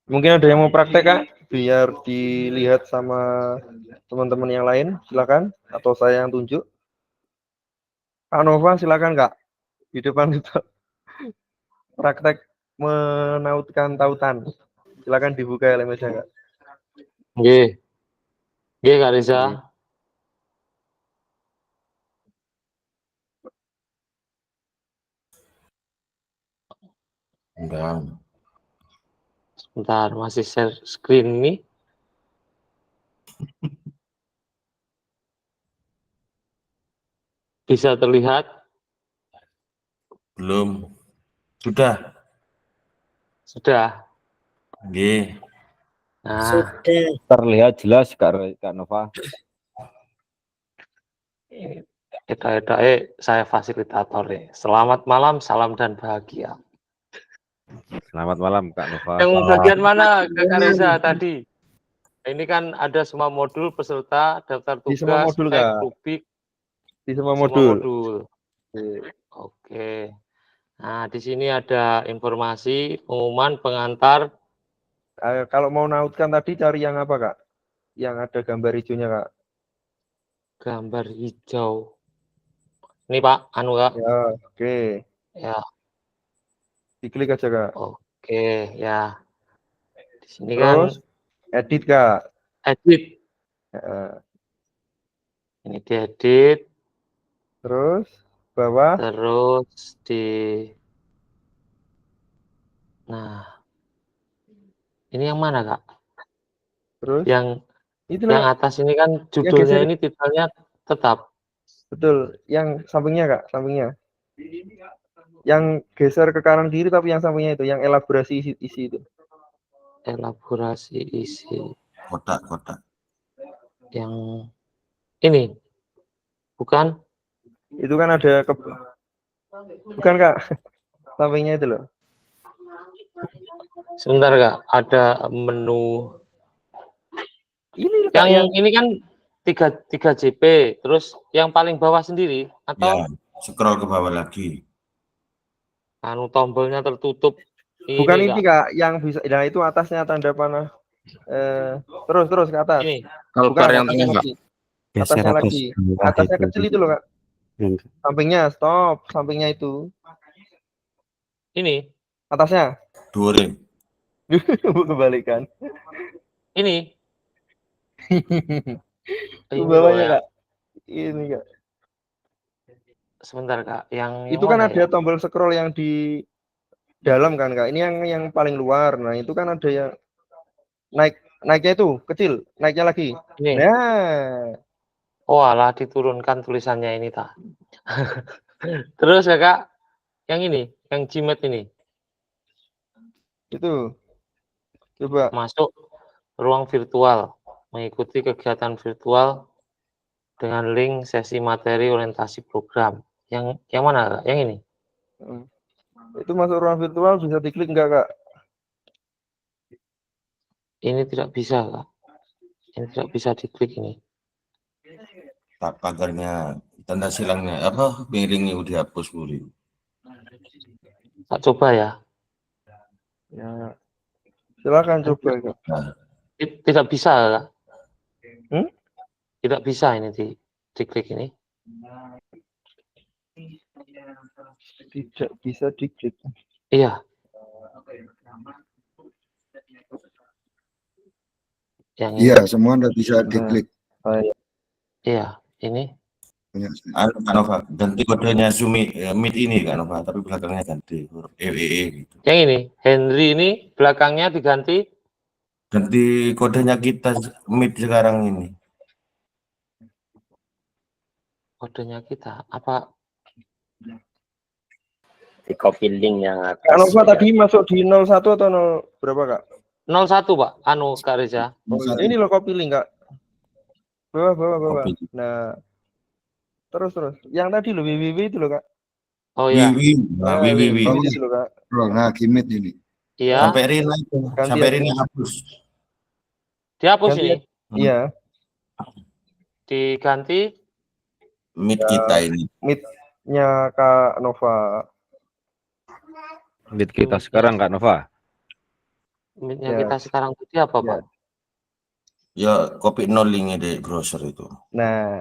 Mungkin ada yang mau praktek Kak, biar dilihat sama teman-teman yang lain, silakan. Atau saya yang tunjuk. Kak Nova, silakan Kak. Di depan itu praktek menautkan tautan. Silakan dibuka LMS-nya Kak. Nggih. Nggih, Kak Reza. Enggak. Sebentar, masih share screen ini. Bisa terlihat? Belum. Sudah. Sudah. Nggih. Nah, Terlihat jelas Kak Nova. kita saya fasilitator nih. Selamat malam, salam dan bahagia. Selamat malam Kak Nova. Yang bagian mana Kak Reza tadi? Ini kan ada semua modul peserta, daftar Di semua tugas, modul, tag, Kak. rubik, Di semua semua modul. modul. Oke. Nah, di sini ada informasi pengumuman pengantar. Kalau mau nautkan tadi cari yang apa Kak? Yang ada gambar hijaunya Kak. Gambar hijau. Ini Pak, anu Kak. Ya, oke. Ya, Diklik aja Kak. oke ya. Di sini Terus kan edit Kak. edit. Ya. Ini diedit. Terus bawah. Terus nah, ini yang mana Kak? Terus Yang itu yang loh. atas ini kan Yang judulnya geser. ini titelnya tetap. Betul. Yang sampingnya Kak, sampingnya. Yang geser ke kanan kiri tapi yang sampingnya itu, yang elaborasi isi itu. Elaborasi isi. Kotak. Yang ini. Bukan? Itu kan ada bukan Kak. Sampingnya itu loh. Sebentar Kak, ada menu. Ini Kak yang ini kan 3 JP, terus yang paling bawah sendiri atau Ya, scroll ke bawah lagi. anu tombolnya tertutup. bukan Ini ini Kak. Kak, yang bisa. Nah, itu atasnya tanda panah. Terus ke atas. Bukan Kalbar yang atasnya tengah, Kak. lagi. Atasnya lagi. Atasnya kecil itu loh Kak. Sampingnya, stop. Sampingnya itu. Ini. Atasnya. During. Kebalikan. Ini. Ke Ini bawahnya loh ya. Kak. Ini Kak. Sebentar Kak, yang Itu kan mana ada ya? tombol scroll yang di dalam kan Kak. Ini yang paling luar. Nah, itu kan ada yang naiknya itu kecil, naiknya lagi. Ini. Nah, Oh alah, diturunkan tulisannya ini tak. Terus ya Kak, yang ini, yang Gmail ini. itu. Coba. Masuk ruang virtual, mengikuti kegiatan virtual dengan link sesi materi orientasi program. Yang mana Kak? Yang ini? Itu masuk ruang virtual bisa diklik enggak Kak? Ini tidak bisa Kak. Ini tidak bisa diklik ini. Tak pagarnya, tanda silangnya, apa miringnya udah dihapus dulu. Tak coba ya. Ya. Silakan coba Kak. Nah, Tidak bisa Kak. Hmm? Tidak bisa ini diklik ini. Tidak bisa diklik. Iya. Yang ini. Iya, semua Anda bisa diklik. Iya, ini. Kak Nova, ganti kodenya Zoom Meet ini Kak Nova, tapi belakangnya ganti huruf gitu. Yang ini, Henry ini belakangnya diganti. Ganti kodenya kita Meet sekarang ini. Kodenya kita apa? Di copy link yang Kak atas. Nova tadi masuk di 01 atau 0 berapa Kak? 01 Pak, Kak Reza. Ini loh copy link Kak. Bawah. Copy. Nah, terus. Yang tadi loh www itu loh Kak. Oh ya, Wiwi, nah, wiwi. Oh, Itu loh Kak. Nah, Gimit ini. iya, Sampai Rina itu, Ganti sampai ya. Rina hapus. dihapus Ganti ini, Iya, diganti. Meet kita ini. meet-nya Kak Nova. Meet kita sekarang Kak Nova. Meet-nya Ya. kita sekarang itu apa Ya. Pak? Ya, copy no linknya di browser itu. Nah,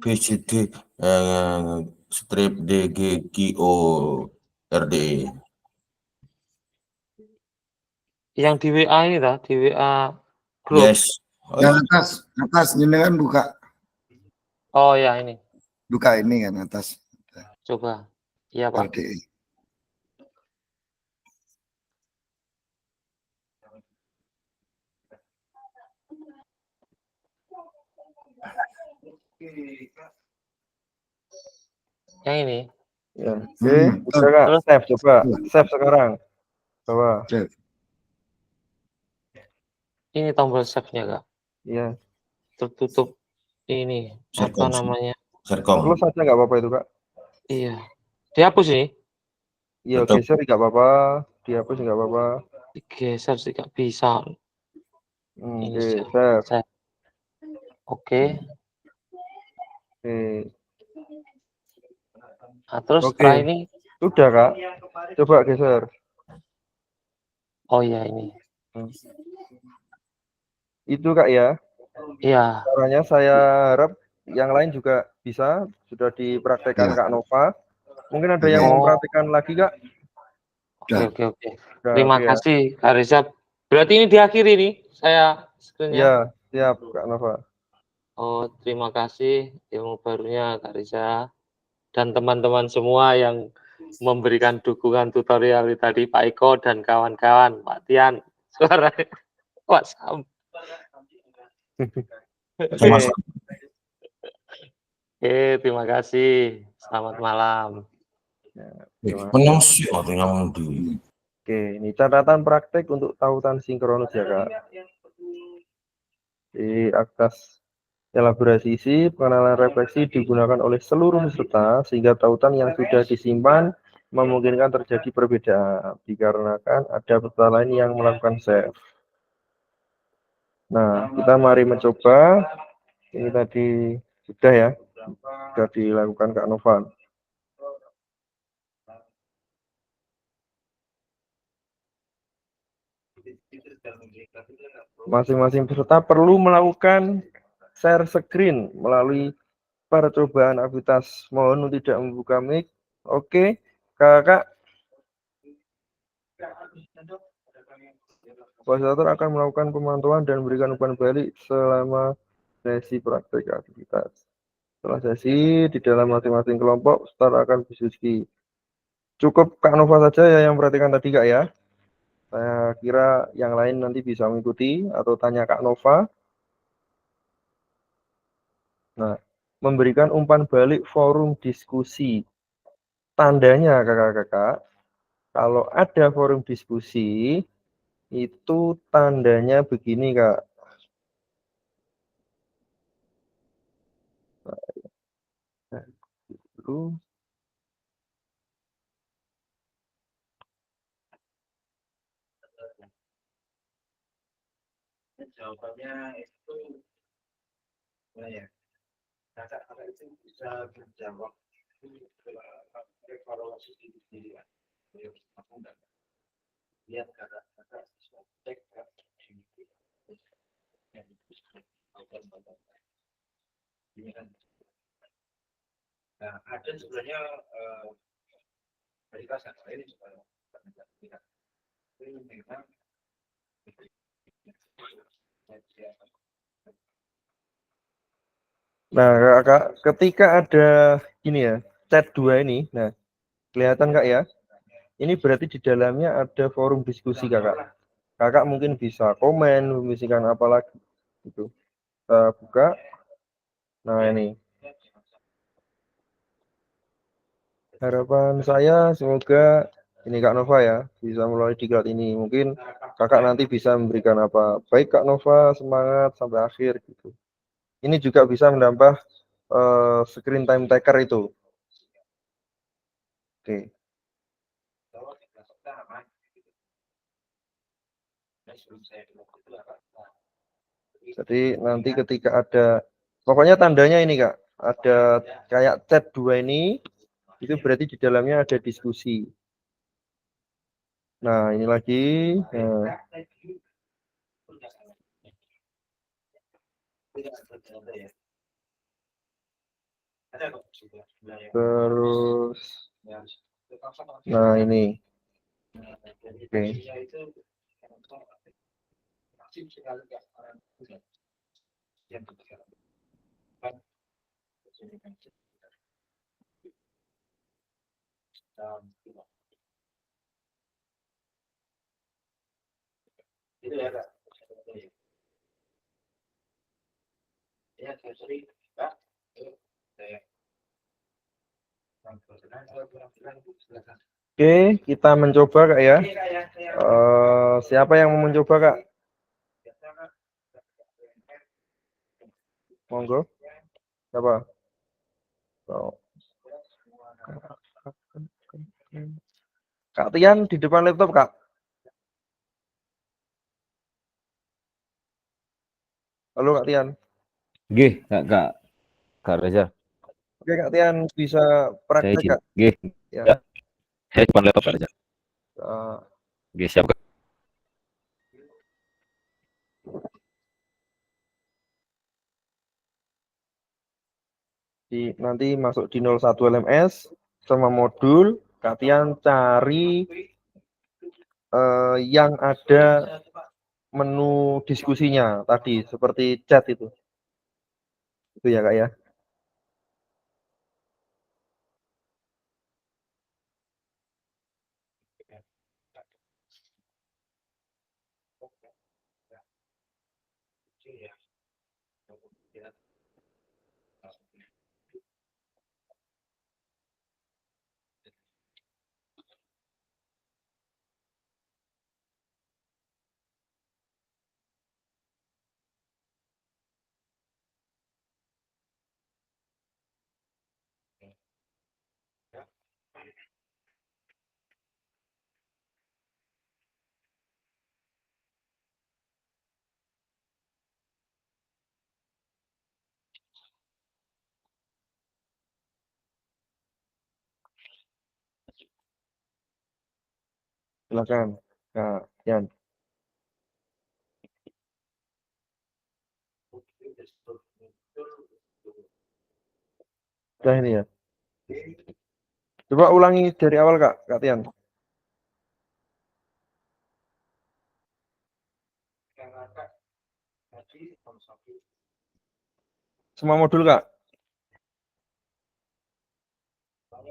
PCD strip DGKO RDE. Yang di WA ini dah, di WA grup. Yes. Oh, Yang atas ini kan buka Oh ya ini, ini kan atas coba. Iya Pak. RDE. Yang ini. ya. Oke, udah Kak. Terus? Save coba. Save sekarang. Coba. Ini tombol save-nya Kak. Iya. Tertutup ini apa Serkom. namanya? Serkom. Close aja nggak apa-apa itu Kak. Iya. Dihapus ini? Iya, Tetap. geser nggak apa-apa. Dihapus nggak apa-apa. Digeser sih nggak bisa. Ini Oke, save. save. Save. Oke. Oke. Nah, terus Oke. setelah ini, Udah Kak. Coba geser. oh ya ini. Itu Kak ya. Iya. Caranya saya harap yang lain juga bisa. Sudah dipraktekkan Ya. Kak Nova. Mungkin ada yang Oh. mempraktekkan lagi Kak. Oke. Udah, Terima oke ya. kasih Kak Reza. Berarti ini diakhiri nih saya screen-nya. Iya, siap Kak Nova. Oh, terima kasih ilmu barunya Kak Reza dan teman-teman semua yang memberikan dukungan tutorial tadi, Pak Eko dan kawan-kawan, Pak Tian, suaranya Pak Sam. Sama-sama. Oke, terima kasih. Selamat malam. Menang sih orang yang di. Oke, ini catatan praktek untuk tautan sinkronus ya Kak. Di atas elaborasi isi, pengenalan refleksi digunakan oleh seluruh peserta sehingga tautan yang sudah disimpan memungkinkan terjadi perbedaan dikarenakan ada peserta lain yang melakukan save. Nah, kita mari mencoba. Ini tadi sudah ya, sudah dilakukan Kak Novan. Masing-masing peserta perlu melakukan share screen melalui percobaan aktivitas. Mohon untuk tidak membuka mic. Oke, Kakak. Fasilitator akan melakukan pemantauan dan memberikan umpan balik selama sesi praktek aktivitas. Setelah sesi, di dalam masing-masing kelompok, start akan berdiskusi. Cukup Kak Nova saja ya yang perhatikan tadi Kak ya. Saya kira yang lain nanti bisa mengikuti atau tanya Kak Nova. Nah, memberikan umpan balik forum diskusi. Tandanya kakak-kakak, kalau ada forum diskusi, itu tandanya begini Kak. Dulu. Jawabannya itu ya, kakak-kakak itu bisa menjawab evaluasi diri sendiri kan. Aku enggak lihat kakak-kakak bisa cek ini kan. Nah, ada sebenarnya dari kelas ini juga ini memang Nah, kakak, ketika ada ini ya, chat 2 ini, nah, kelihatan Kak ya, ini berarti di dalamnya ada forum diskusi kakak. Kakak mungkin bisa komen, memisikan apa lagi, gitu. Kita buka, nah ini. harapan saya semoga ini Kak Nova ya bisa melalui diklat ini. Mungkin kakak nanti bisa memberikan apa. Baik Kak Nova, semangat sampai akhir gitu. Ini juga bisa menambah screen time taker itu. Oke. Jadi nanti ketika ada, pokoknya tandanya ini Kak, ada kayak chat 2 ini, itu berarti di dalamnya ada diskusi. Nah ini lagi. Nah. Terus, nah ini. Oke. Oke, kita mencoba Kak ya. Siapa yang mau mencoba Kak? Monggo. Siapa? Oh. Kak Tian di depan laptop Kak. Halo Kak Tian. Nggih, Kak Reza. Oke Kak Tian bisa Saya praktek izin. Kak. Nggih. Ya. Ya. Saya depan laptop Kak Reza. Uh, Nggih, siap Kak. nanti masuk di 01 LMS sama modul, Kak Tian cari yang ada menu diskusinya tadi seperti chat itu. Itu ya Kak ya. Silakan Kak Tian. Udah ini ya. Coba ulangi dari awal Kak Tian. Semua modul Kak.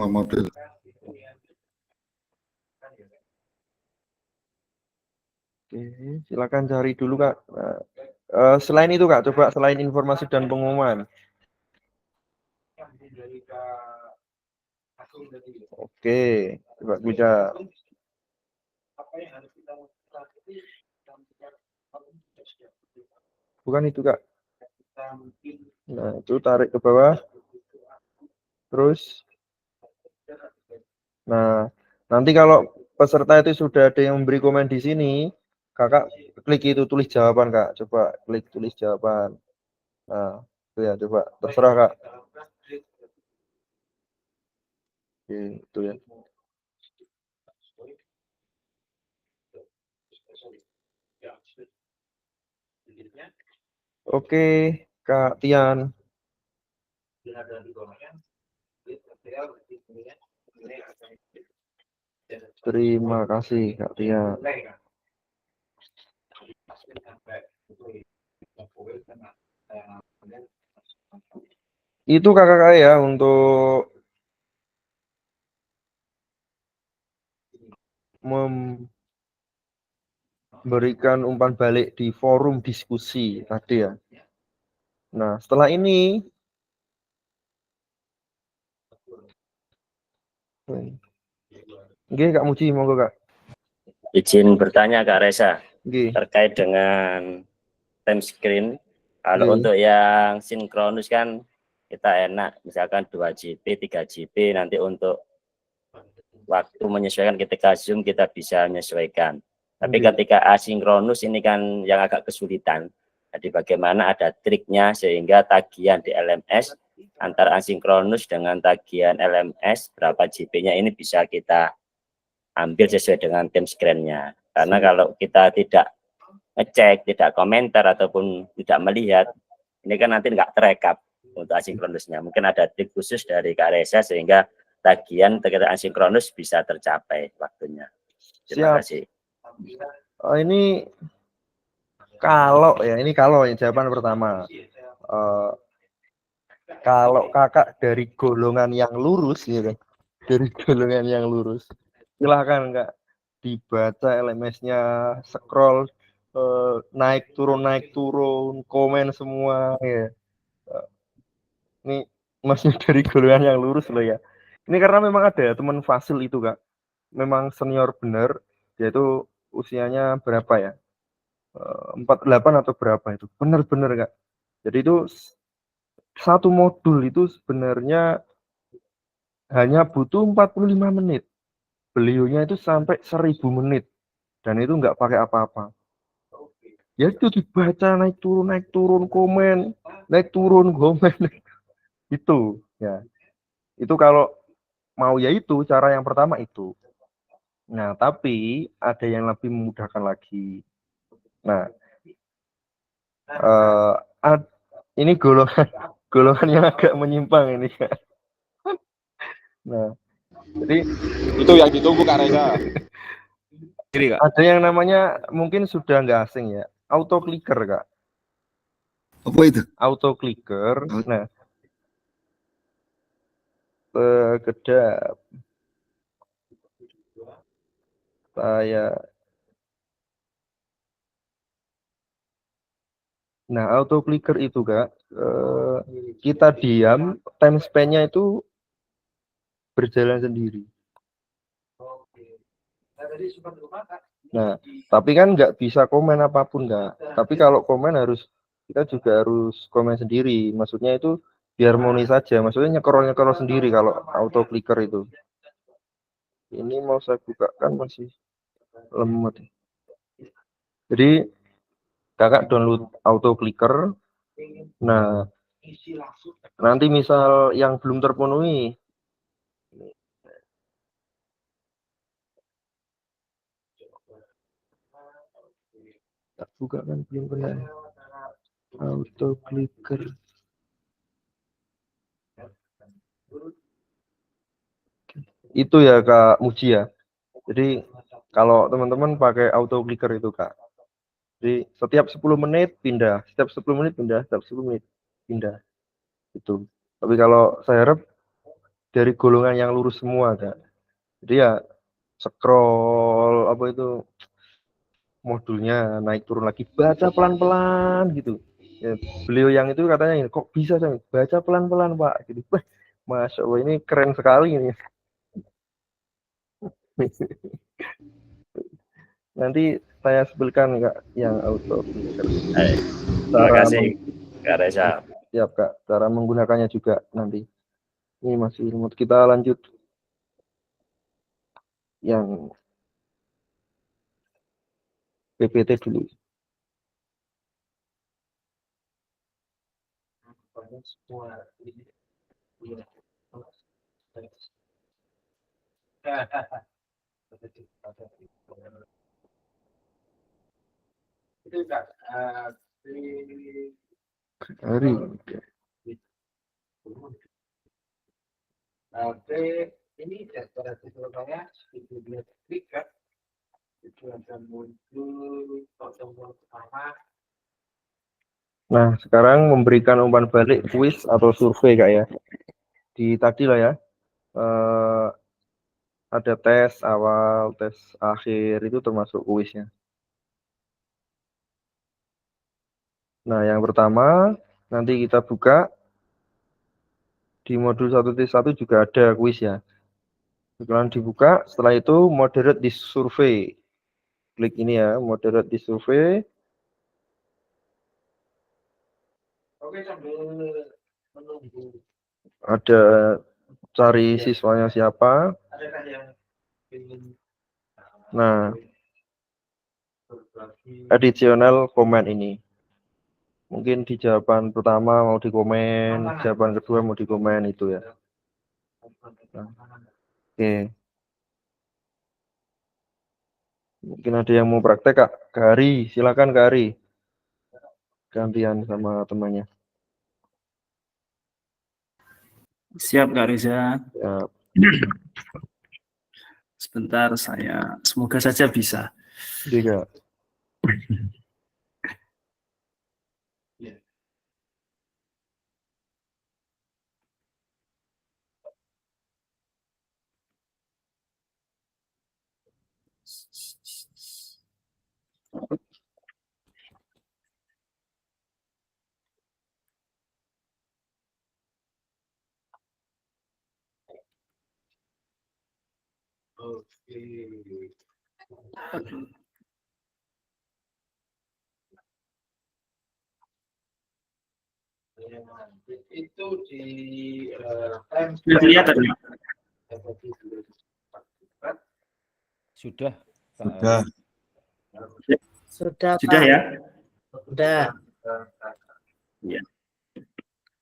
Mau modul. Oke, silakan cari dulu Kak. Nah, selain itu Kak, coba selain informasi dan pengumuman. Oke, coba bisa. Bukan itu Kak. Nah, itu tarik ke bawah. Terus. Nah, nanti kalau peserta itu sudah ada yang memberi komen di sini, Kakak klik itu tulis jawaban Kak. Coba klik tulis jawaban. Nah, itu ya coba terserah Kak. Oke, itu ya. Oke, Kak Tian. Terima kasih Kak Tian. Itu kakak ya untuk memberikan umpan balik di forum diskusi tadi ya. Nah, setelah ini Nggih, Kak Muji, monggo Kak. Izin bertanya Kak Reza Nggih. terkait dengan time screen. Kalau Nggih. untuk yang sinkronus kan kita enak, misalkan 2 GB, 3 GB, nanti untuk waktu menyesuaikan ketika Zoom kita bisa menyesuaikan. Tapi Nggih. ketika asinkronus ini kan yang agak kesulitan. Jadi bagaimana ada triknya sehingga tagihan di LMS antara asinkronus dengan tagihan LMS berapa GB-nya ini bisa kita ambil sesuai dengan time screen-nya. Karena kalau kita tidak ngecek, tidak komentar ataupun tidak melihat, ini kan nanti nggak terekap untuk asinkronusnya. Mungkin ada trik khusus dari Kak Reza sehingga tagihan terkait asinkronus bisa tercapai waktunya. Terima Siap. kasih. Ini kalau ya, ini kalau jawaban pertama. Kalau kakak dari golongan yang lurus gitu, dari golongan yang lurus, silahkan Kak dibaca LMS-nya, scroll naik turun, komen semua ya. Ini masih dari golongan yang lurus loh ya. Ini karena memang ada teman Fasil itu Kak, memang senior bener, dia itu usianya berapa ya? 48 atau berapa itu? Bener-bener Kak. Jadi itu satu modul itu sebenarnya hanya butuh 45 menit. Beliaunya itu sampai 1000 menit. Dan itu nggak pakai apa-apa. Ya itu dibaca naik turun, komen, naik turun, komen. Itu ya. Itu kalau mau ya itu cara yang pertama itu. Nah, tapi ada yang lebih memudahkan lagi. Nah, ini golongan yang agak menyimpang ini. Nah, jadi Itu yang ditunggu Kak Reza. Kiri Kak. ada yang namanya mungkin sudah nggak asing ya, auto clicker Kak. Apa itu? Auto clicker. Oh. Nah, kedap saya. Nah, auto clicker itu Kak, kita diam, time span-nya itu berjalan sendiri. Nah, tapi kan nggak bisa komen apapun Kak. Tapi kalau komen kita juga harus komen sendiri. Maksudnya itu biharmoni saja. Maksudnya nyekrol sendiri kalau auto clicker itu. Ini mau saya buka kan masih lemot. Jadi kakak download auto clicker. Nah, nanti misal yang belum terpenuhi, tak buka kan belum pernah auto clicker. Itu ya Kak Muji ya. Jadi kalau teman-teman pakai auto clicker itu Kak. Jadi setiap 10 menit pindah, setiap 10 menit pindah, setiap 10 menit pindah. Itu. Tapi kalau saya harap dari golongan yang lurus semua Kak. Jadi ya scroll apa itu modulnya naik turun lagi, baca pelan-pelan gitu. Ya, beliau yang itu katanya ini kok bisa saya baca pelan-pelan Pak gitu. Wah, Masya Allah ini keren sekali ini. Nanti saya sebutkan Kak yang auto clicker. Terima kasih Kak Reza. Siap Kak, cara menggunakannya juga nanti. Ini masih remote. Kita lanjut yang PPT dulu. Hari. Ini pada saya itu dia klik kan, itu akan muncul tombol pertama. Nah, sekarang memberikan umpan balik kuis atau survei Kak ya. Di tadi lah ya. Ada tes awal, tes akhir itu termasuk kuisnya. Nah, yang pertama nanti kita buka di modul 1T1 juga ada kuis ya. Bakalan dibuka. Setelah itu moderate di survei. Klik ini ya, moderate di survei. Oke, sambil menunggu. Ada cari siswanya siapa. Adakah yang ingin Nah, berbagi? additional comment ini. Mungkin di jawaban pertama mau dikomen, jawaban kedua mau dikomen itu ya. Nah, oke. Mungkin ada yang mau praktek Kak. Kak Hari, silakan Kak Hari. Gantian sama temannya. Siap Kak Reza. Ya, Sebentar saya, semoga saja bisa. juga. Oke. Itu di Sudah kelihatan ya? Sudah. Sudah. Sudah, Sudah Pak. ya? Sudah. Ya.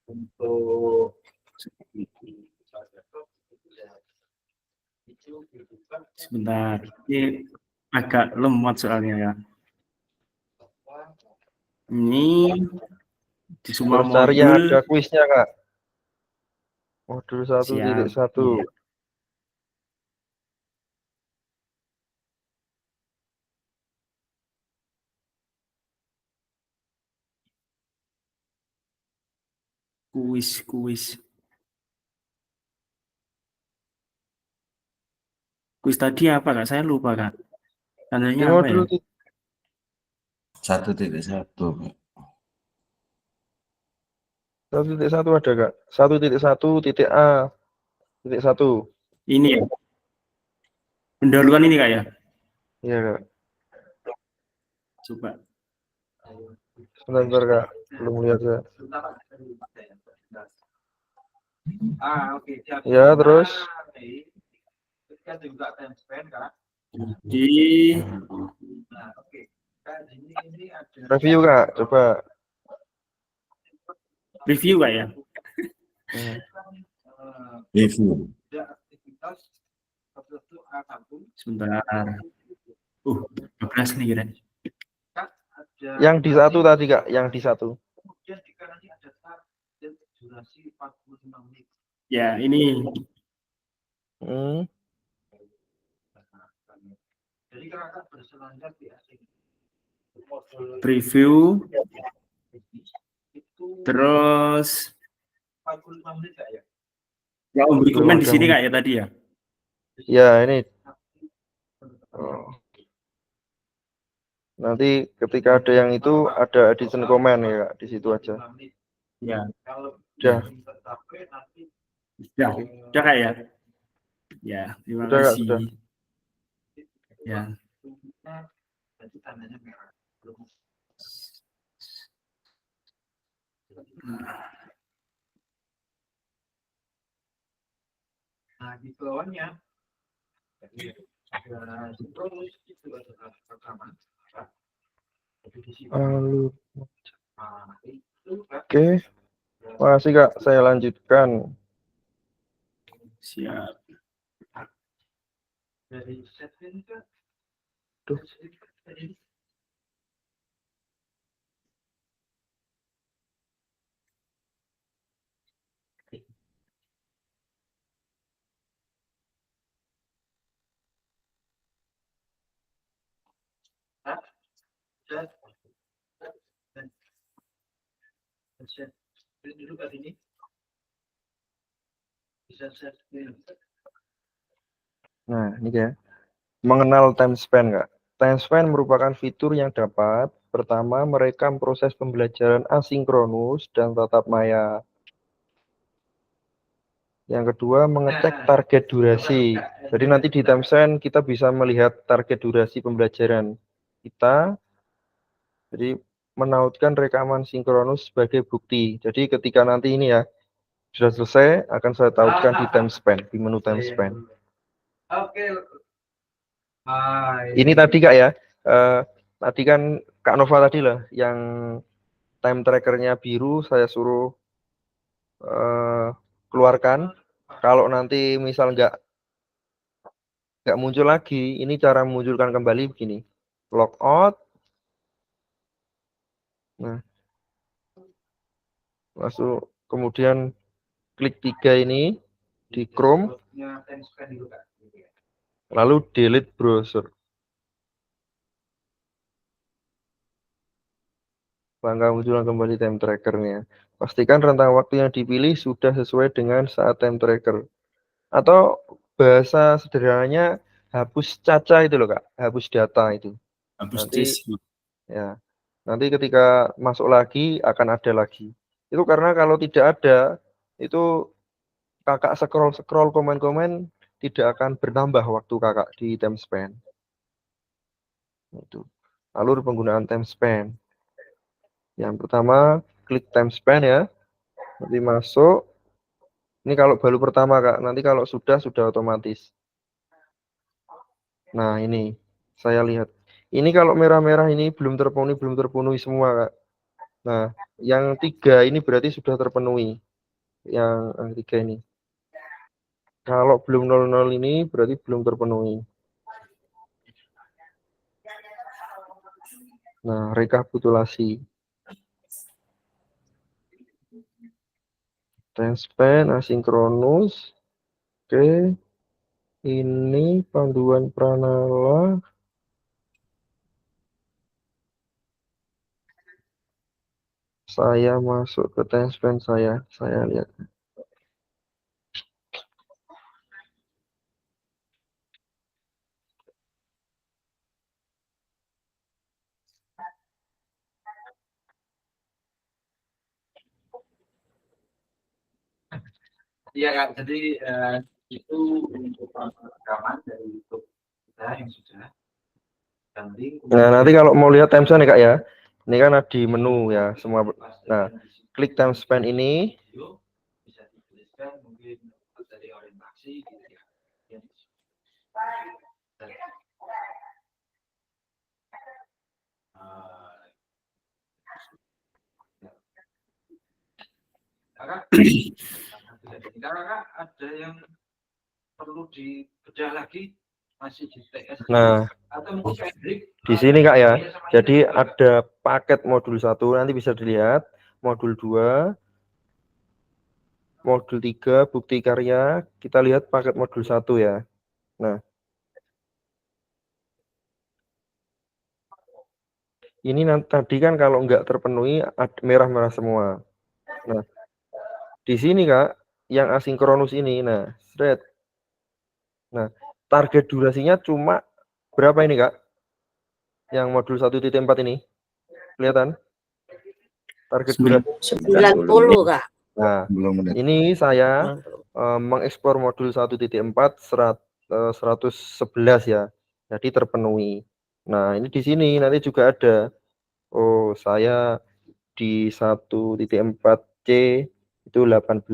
Untuk Sebentar, ini agak lemot soalnya ya. Ini di semua Terus cari yang modul. ada kuisnya Kak. Modul 1.1. Siap. Iya. Kuis. Kuis tadi apa Kak? Saya lupa Kak. Di Tandanya apa ya? modul 1.1. 1.1 ada Kak. 1.1.A.1. Ini ya. Pendahuluan ini Kak ya? Iya Kak. Coba. Sebentar Kak. Belum lihat ya. oke. Ya, terus Kan juga time span kan. Di Nah, oke. Kan ini ada review Kak. Coba. review Kak ya? Review. aktivitas tertentu A1. Sebentar. 12 nih kira. Yang di 1 tadi Kak. Yang di 1. Kemudian jika nanti ada target durasi 45 menit. Ya, ini Jadi kan akan berselanjut ya. preview. Terus 45 menit Kak ya? ya memberi komen di sini Kak ya tadi ya? Ya, ini. Oh. Nanti ketika ada yang itu ada addition comment ya Kak. Di situ aja. Ya. Udah. Udah Kak ya? Ya, terima Udah, Kak, kasih. udah. Ya. Nah, di bawahnya ada terus itu adalah rekaman. Halo. Oke. Makasih Kak. Saya lanjutkan. Siap. Dari setting ke dulu kali ini bisa set. Nah, ini ya. Mengenal time span, Kak. Time span merupakan fitur yang dapat pertama merekam proses pembelajaran asinkronus dan tatap maya. Yang kedua, mengecek target durasi. Jadi nanti di timestamp kita bisa melihat target durasi pembelajaran kita. Jadi menautkan rekaman sinkronus sebagai bukti. Jadi ketika nanti ini ya sudah selesai, akan saya tautkan di timestamp, di menu timestamp. Oke. Ini tadi Kak ya, tadi kan Kak Nova tadi lah, yang time trackernya biru saya suruh keluarkan. Kalau nanti misal nggak muncul lagi, ini cara memunculkan kembali begini. Logout. Nah, masuk, kemudian klik 3 ini di Chrome, lalu delete browser. Bangga munculkan kembali time trackernya. Pastikan rentang waktu yang dipilih sudah sesuai dengan saat time tracker. Atau bahasa sederhananya hapus caca itu loh Kak, hapus data itu. Habis Nanti tes. ya, nanti ketika masuk lagi akan ada lagi. Itu karena kalau tidak ada, itu Kakak scroll komen-komen tidak akan bertambah waktu Kakak di timestamp. Itu. Alur penggunaan timestamp. Yang pertama, klik timestamp ya. Nanti masuk. Ini kalau baru pertama Kak, nanti kalau sudah otomatis. Nah, ini saya lihat. Ini kalau merah-merah ini belum terpenuhi semua Kak. Nah, yang 3 ini berarti sudah terpenuhi. Yang 3 ini. Kalau belum 00 ini berarti belum terpenuhi. Nah, rekapitulasi. Timestamp asinkronus. Oke. Ini panduan pranala. Saya masuk ke timestamp saya lihat. Iya Kak, jadi itu untuk rekaman dari YouTube kita yang sudah. Nah, nanti kalau mau lihat timestamp nih Kak ya, ini kan ada di menu ya semua. Nah, klik timestamp ini. Bisa dituliskan mungkin dari orientasi gitu ya. Kakak ada yang perlu dibedah lagi, masih di TS. Nah, Atau mungkin di sini Kak ya. Jadi ada paket modul 1 nanti bisa dilihat, modul 2, modul 3 bukti karya. Kita lihat paket modul 1 ya. Nah, ini tadi kan kalau nggak terpenuhi merah-merah semua. Nah, di sini Kak, yang asinkronus ini, nah, thread. Nah, target durasinya cuma berapa ini Kak? Yang modul 1.4 ini. Kelihatan? Target durasi 90 Kak. Nah, ini saya mengekspor modul 1.4 111 ya. Jadi terpenuhi. Nah, ini di sini nanti juga ada. Oh, saya di 1.4C itu 18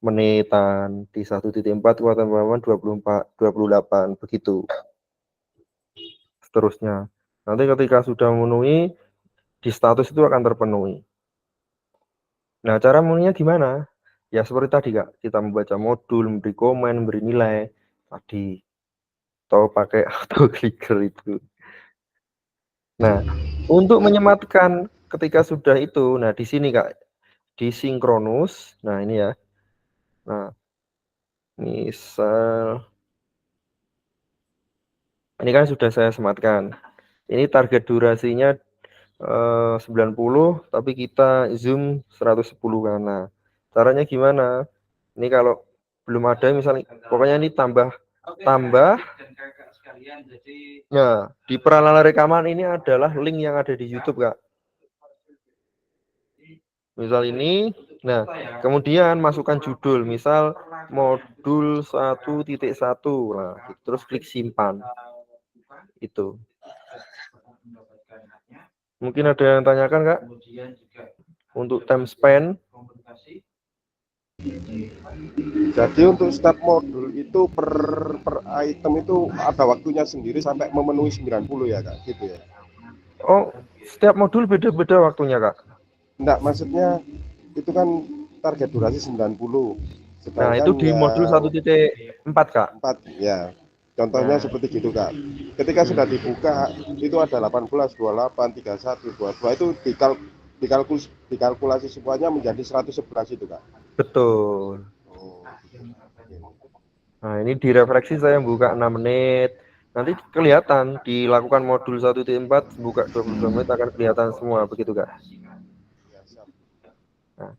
menitan, di 1.4 kekuatan pemahaman 28 begitu. Seterusnya. Nanti ketika sudah memenuhi di status itu akan terpenuhi. Nah, cara memenuhinya gimana? Ya seperti tadi Kak, kita membaca modul, memberi komen, memberi nilai tadi, atau pakai auto clicker itu. Nah, untuk menyematkan ketika sudah itu, nah di sini Kak, di sinkronus. Nah, ini ya. Nah, misal ini kan sudah saya sematkan. Ini target durasinya 90, tapi kita zoom 110 karena. Caranya gimana? Ini kalau belum ada misalnya, pokoknya ini tambah. Nah, di pranala rekaman ini adalah link yang ada di YouTube Kak. Misal ini, nah kemudian masukkan judul, misal modul 1.1, nah terus klik simpan. Itu. Mungkin ada yang tanyakan Kak? Untuk time spend. Jadi untuk setiap modul itu per item itu ada waktunya sendiri sampai memenuhi 90 ya Kak, gitu ya. Oh, setiap modul beda-beda waktunya Kak. Enggak, maksudnya itu kan target durasi 90. Nah, itu di modul 1.4 Kak. 4 ya. Contohnya seperti gitu Kak. Ketika sudah dibuka itu ada 18, 28, 31, 22 itu dikalkulasi semuanya menjadi 111 itu Kak. Betul. Nah, ini direfleksi saya buka 6 menit. Nanti kelihatan dilakukan modul 1.4 buka 22 menit akan kelihatan semua begitu Kak. Nah.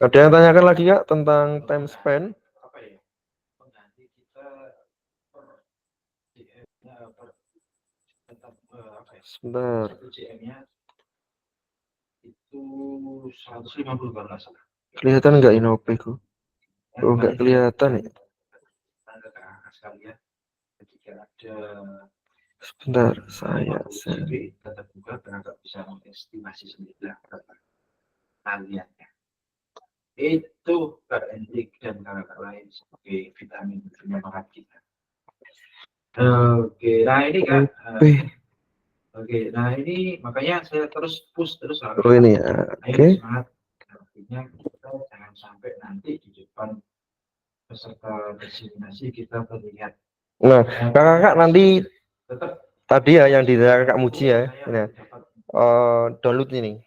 Ada yang tanyakan lagi Kak tentang time spend? Sebentar. Itu 150 kalau nggak salah. Kelihatan nggak ini OP-ku? Oh, nggak kelihatan ya? Sebentar, saya tetap juga beragam bisa mengestimasi sendiri kaliannya. Itu karendik dan kakak lain sebagai vitamin penyemangat kita. Oke, nah ini Kak. Oke, nah ini makanya saya terus push terus. Oh ini ya, oke. Artinya kita jangan sampai nanti di depan peserta diseminasi kita terlihat. Nah, kakak nanti tadi ya yang di kakak Muji ya, ini ya. Download ini.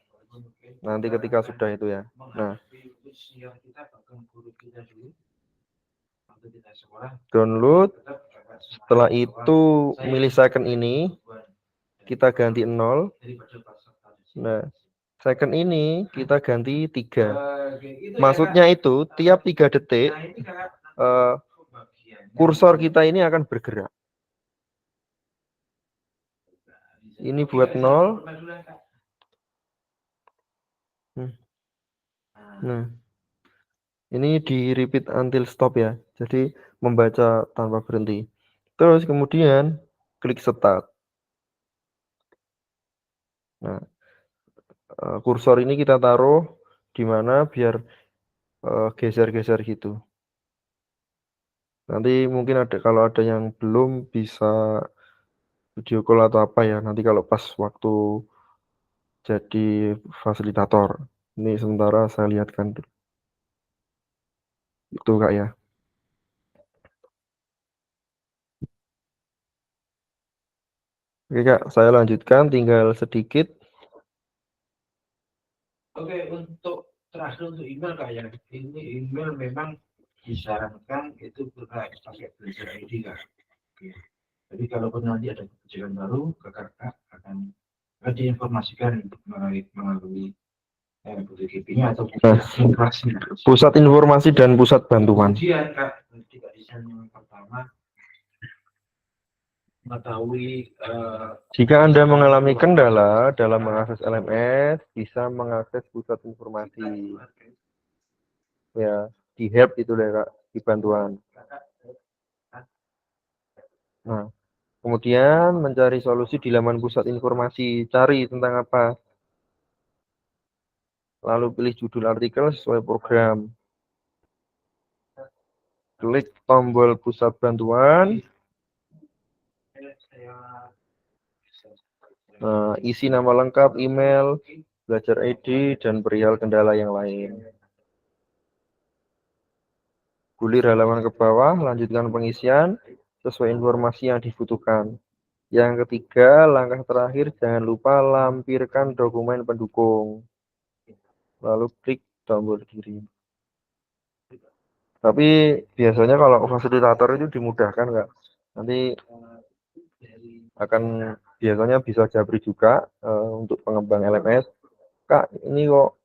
Nanti ketika sudah itu ya. Nah, download. Setelah itu millisecond ini kita ganti 0. Nah, second ini kita ganti 3. Maksudnya itu tiap 3 detik kursor kita ini akan bergerak. Ini buat 0. Nah, ini di repeat until stop ya. Jadi membaca tanpa berhenti. Terus kemudian klik start. Nah, kursor ini kita taruh di mana biar geser-geser gitu. Nanti mungkin ada kalau ada yang belum bisa video call atau apa ya. Nanti kalau pas waktu jadi fasilitator. Ini sementara saya lihatkan dulu. Itu Kak ya. Oke Kak, saya lanjutkan tinggal sedikit. Oke, untuk terakhir untuk email Kak ya. Ini email memang disarankan itu pakai belajar ID Kak. Oke. Jadi kalau nanti ada kebijakan baru, kakak akan diinformasikan melalui PGP-nya atau pusat informasi dan pusat bantuan. Kemudian Kak, juga desain yang pertama mengetahui jika Anda mengalami kendala dalam mengakses LMS, bisa mengakses pusat informasi. Ya, di help itu deh Kak, di bantuan. Nah, kemudian mencari solusi di laman pusat informasi, cari tentang apa. Lalu pilih judul artikel sesuai program. Klik tombol pusat bantuan. Nah, isi nama lengkap, email, belajar ID, dan perihal kendala yang lain. Gulir halaman ke bawah, lanjutkan pengisian sesuai informasi yang dibutuhkan. Yang ketiga, langkah terakhir, jangan lupa lampirkan dokumen pendukung. Lalu klik tombol kirim. Tapi biasanya kalau fasilitator itu dimudahkan Kak. Nanti akan biasanya bisa Jabri juga untuk pengembang LMS. Kak, ini kok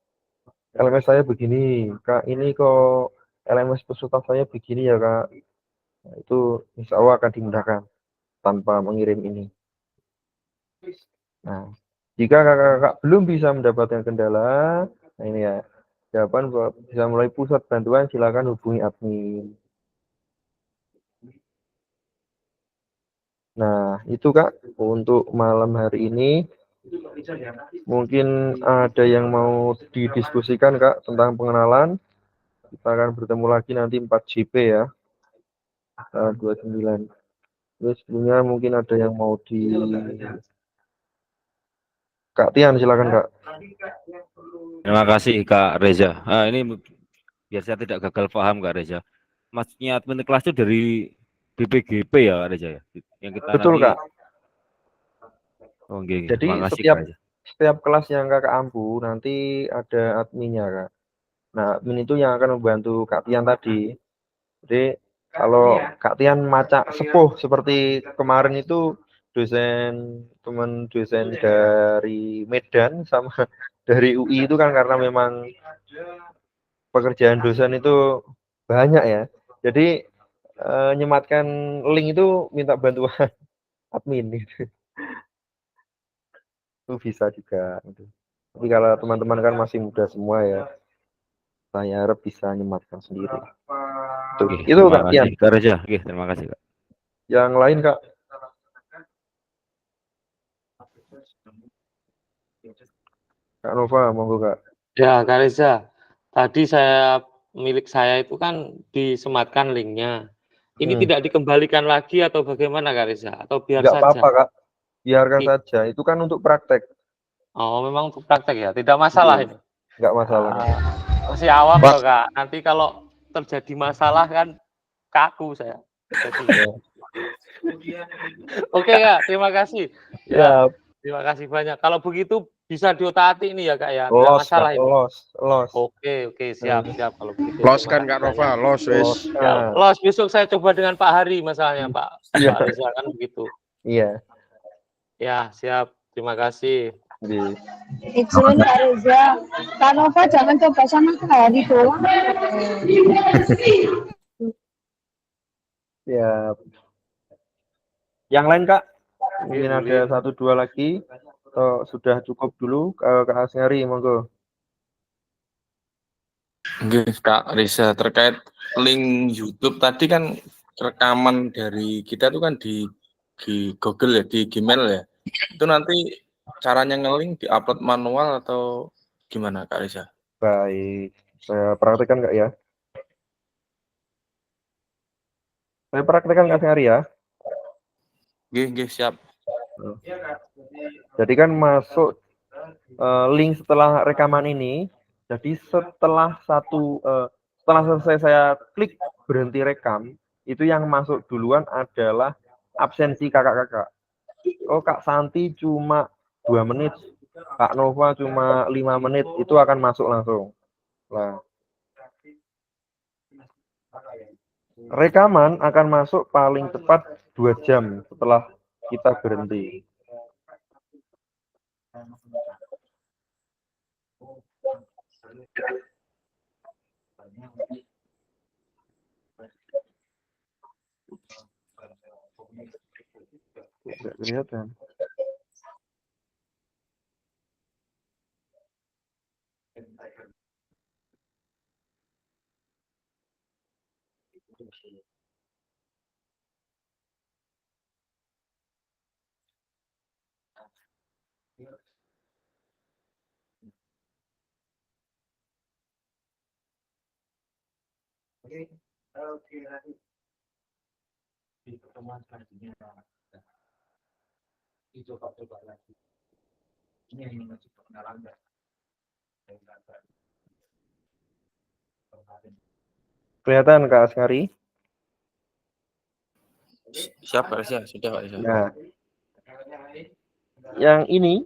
LMS saya begini. Kak, ini kok LMS peserta saya begini ya Kak. Nah, itu insya Allah akan dimudahkan tanpa mengirim ini. Nah, jika kakak-kakak belum bisa mendapatkan kendala, nah ini ya, jawaban bisa mulai pusat bantuan, silakan hubungi admin. Nah, itu Kak, untuk malam hari ini mungkin ada yang mau didiskusikan Kak tentang pengenalan. Kita akan bertemu lagi nanti 4 JP ya, 29. Terus sebelumnya mungkin ada yang mau di Kak Tian, silakan Kak. Terima kasih Kak Reza. Ini biar saya tidak gagal paham Kak Reza. Maksudnya admin kelas itu dari BPGP ya Kak Reza ya? Yang kita Betul nanti, Kak. oh nggih, Jadi terima kasih setiap Kak Reza. setiap kelas yang kakak ampu nanti ada adminnya Kak. Nah, admin itu yang akan membantu Kak Tian tadi. Jadi kalau Kak Tian macak sepuh seperti kemarin itu teman dosen dari Medan sama dari UI itu kan karena memang pekerjaan dosen itu banyak ya. Jadi nyematkan link itu minta bantuan admin gitu. Itu bisa juga gitu. Tapi kalau teman-teman kan masih muda semua ya, saya harap bisa nyematkan sendiri. Tuh, Oke, itu terima Kak kasih Tian. Kak Reza. Oke, terima kasih Kak. Yang lain Kak? Kak Nova, monggo Kak. Ya, Kak Reza, tadi milik saya itu kan disematkan linknya. Ini tidak dikembalikan lagi atau bagaimana Kak Reza? Atau biar Nggak saja? apa-apa Kak, biarkan Oke. saja. Itu kan untuk praktek. Oh, memang untuk praktek ya? Tidak masalah ini? Nggak masalah. Ah, masih awam Pak. loh Kak. Nanti kalau terjadi masalah kan kaku saya. Jadi, oke Kak, terima kasih. Ya, Ya, terima kasih banyak. Kalau begitu bisa diotak-atik ini ya Kak ya? Tidak los Kak, masalah ini? los. Oke, siap kalau begitu. Los Terima kan kasih Kak banyak. Nova, los wis. Los. Ya, Nah, los besok saya coba dengan Pak Hari masalahnya Pak iya, Reza kan begitu. iya. Ya, siap. Terima kasih. Di- Izin Kak Reza, Kak Nova jangan coba sama Kak Hari doang. Ya, yang lain Kak? Mungkin ada boleh. 1-2 lagi. Atau sudah cukup dulu Kak Asngari, monggo. Oke, Kak Reza, terkait link YouTube tadi kan rekaman dari kita itu kan di Google ya, di Gmail ya. Itu nanti caranya nge-link di-upload manual atau gimana Kak Reza? Baik, saya praktekkan Kak ya. Saya praktekkan Kak Asngari ya. Oke, siap. Jadi kan masuk link setelah rekaman ini. Jadi setelah selesai saya klik berhenti rekam, itu yang masuk duluan adalah absensi kakak-kakak. Oh, Kak Santi cuma 2 menit, Kak Nova cuma 5 menit, itu akan masuk langsung. Nah, rekaman akan masuk paling cepat 2 jam setelah kita berhenti. Tidak kelihatan. Di pertemuan selanjutnya dicoba lagi. Ini yang masih pengenalan enggak? Kelihatan Kak Asngari? Siap Kak Reza, sudah Kak Reza. Nah, yang ini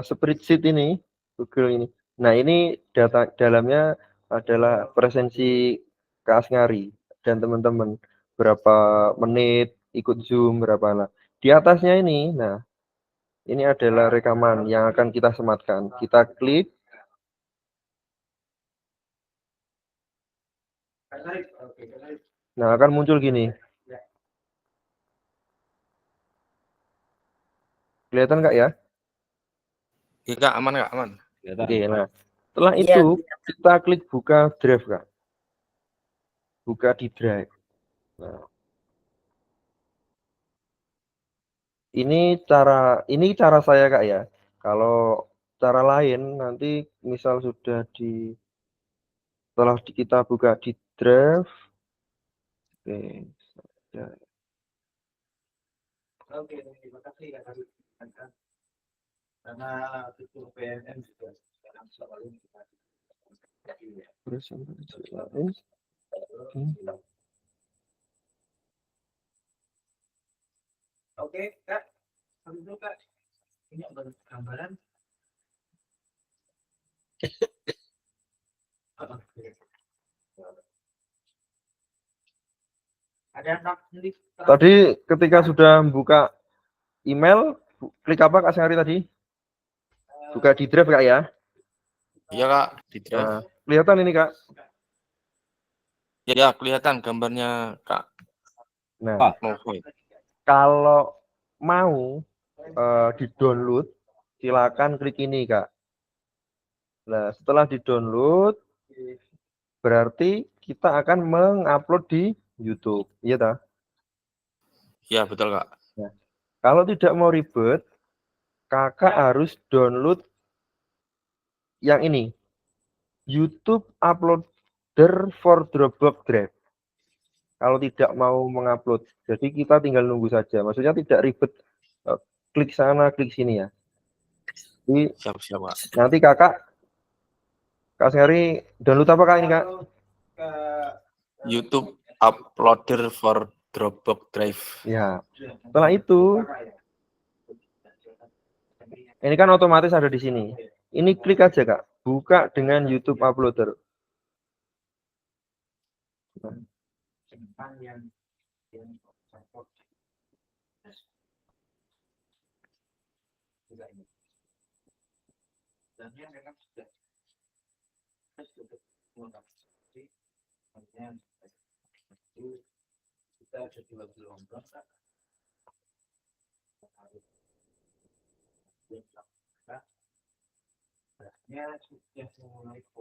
spreadsheet ini, Google ini. Nah, ini data dalamnya adalah presensi Kak Asngari dan teman-teman. Berapa menit ikut Zoom, berapa lah. Di atasnya ini, nah, ini adalah rekaman yang akan kita sematkan. Kita klik. Nah, akan muncul gini. Kelihatan Kak ya? Iya Kak, aman Kak, aman. Oke, nah setelah Iya. itu kita klik buka drive Kak. Buka di drive. Nah, ini cara saya Kak ya. Kalau cara lain nanti misal sudah setelah kita buka di drive. Oke, sudah. Oke, terima kasih ya tadi. Karena itu PNN juga sekarang selalu kita Terus lain. Oke, Kak. Sampai dulu, Kak. Ini ada gambaran. Ada Tadi ketika sudah buka email, klik apa Kak Sehari tadi? Buka di drive Kak ya? Iya Kak, di drive. Nah, kelihatan ini Kak. Ya, kelihatan gambarnya Kak. Nah, kalau mau di-download, silakan klik ini Kak. Nah, setelah di-download, berarti kita akan mengupload di YouTube, iya tak? Iya betul Kak. Nah, kalau tidak mau ribet, kakak harus download yang ini, YouTube Uploader for Dropbox Drive. Kalau tidak mau mengupload, jadi kita tinggal nunggu saja. Maksudnya tidak ribet, klik sana, klik sini ya. Jadi Siap-siap Kak. nanti Kak Sehari download apa Kak ini Kak? YouTube Uploader for Dropbox Drive. Ya. Setelah itu, ini kan otomatis ada di sini. Ini klik aja Kak, buka dengan YouTube Uploader. Kita ada dua gelombang, Kak.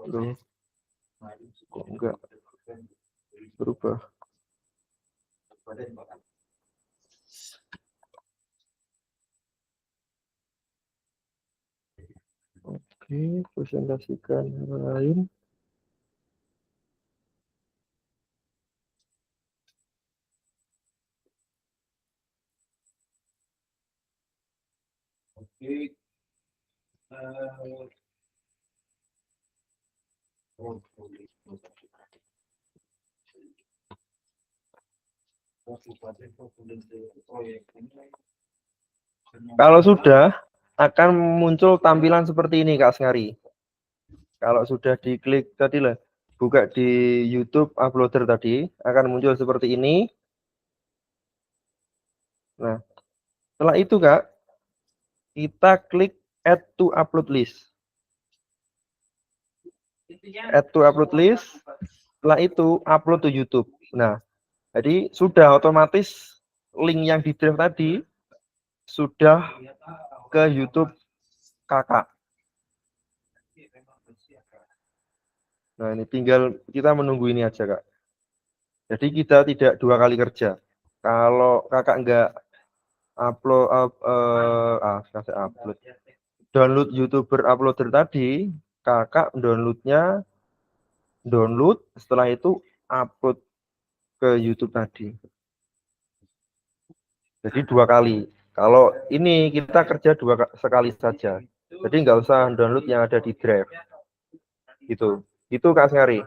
Loh, kok enggak berubah? Oke, presentasikan yang lain. Oke. Kalau sudah, akan muncul tampilan seperti ini Kak Sehari. Kalau sudah diklik tadi lah, buka di YouTube Uploader tadi, akan muncul seperti ini. Nah, setelah itu Kak, kita klik Add to Upload List. Add to Upload List. Setelah itu upload to YouTube. Nah, jadi sudah otomatis link yang di drive tadi sudah ke YouTube kakak. Nah, ini tinggal kita menunggu ini aja Kak. Jadi kita tidak dua kali kerja. Kalau kakak enggak upload download YouTuber uploader tadi, kakak download, setelah itu upload ke YouTube tadi. Jadi dua kali. Kalau ini kita kerja sekali saja. Jadi nggak usah download yang ada di drive. Gitu. Itu Kak Sehari.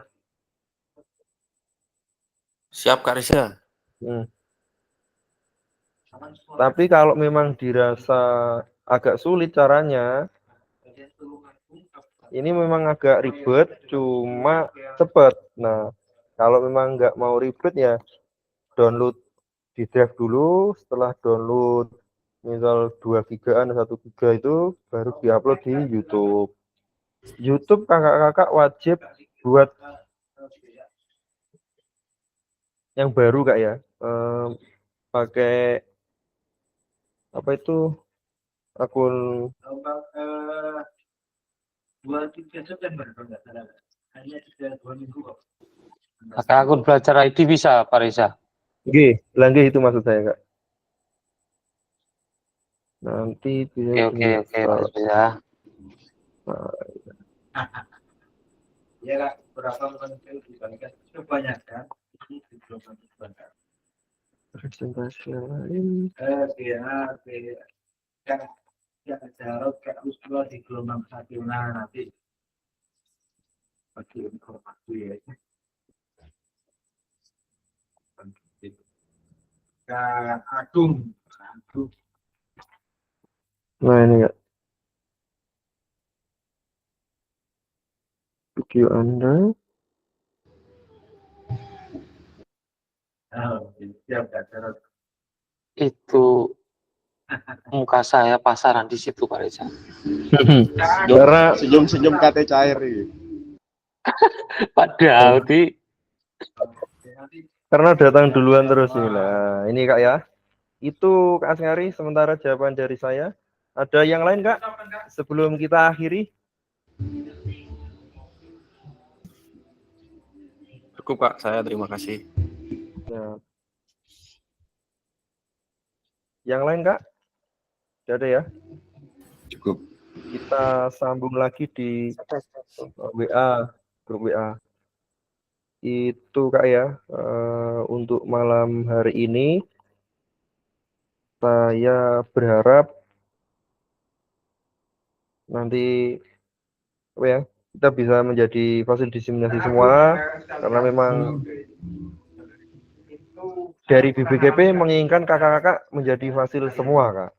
Siap Kak Reza. Tapi kalau memang dirasa agak sulit caranya, ini memang agak ribet, cuma cepat. Nah, kalau memang nggak mau ribet ya download di drive dulu. Setelah download misal 2 gigaan 1 giga itu baru diupload di YouTube. YouTube kakak-kakak wajib buat yang baru Kak ya, pakai apa itu akun 23 September kalau nggak salah. Hanya 2 minggu kok. Pakai akun belajar ID bisa, Pak Reza. Oke, itu maksud saya, Kak. Nanti bisa Oke, Pak Reza. Ya Kak, berapa menteri dibandingkan kebanyakan ini di gelombang terbatas. presentasi yang lain. Yang jarod Kak Uswa di gelombang nasional nanti bagi informasi ya. Kak Agung. Nah, ini, Kak. Video Anda. Siap Kak Jarod. Itu muka saya pasaran di situ, Pak Reza. Karena senyum-senyum kate cair iki. Padahal karena datang duluan terus ini. Nah, ini Kak ya. Itu Kak Asngari, sementara jawaban dari saya. Ada yang lain Kak? Sebelum kita akhiri. Cukup Kak, saya terima kasih. Nah. Yang lain Kak? Tidak ada ya? Cukup. Kita sambung lagi di WA, grup WA. Itu Kak ya, untuk malam hari ini saya berharap nanti kita bisa menjadi fasil diseminasi semua, karena memang dari BBGP menginginkan kakak-kakak menjadi fasil semua Kak,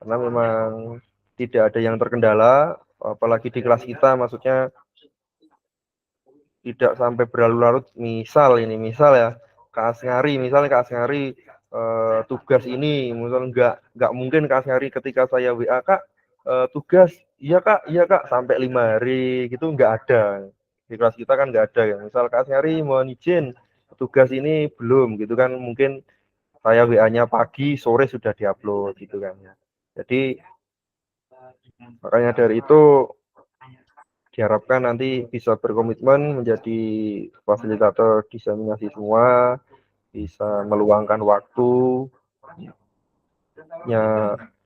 karena memang tidak ada yang terkendala, apalagi di kelas kita, maksudnya tidak sampai berlarut-larut. Misal ya Kak Asngari tugas ini, misal nggak mungkin Kak Asngari ketika saya WA Kak tugas, iya kak sampai 5 hari gitu, nggak ada di kelas kita kan, nggak ada ya. Misal Kak Asngari mohon izin tugas ini belum gitu kan, mungkin saya WA-nya pagi sore sudah diupload gitu kan ya. Jadi makanya dari itu diharapkan nanti bisa berkomitmen menjadi fasilitator diseminasi semua, bisa meluangkan waktunya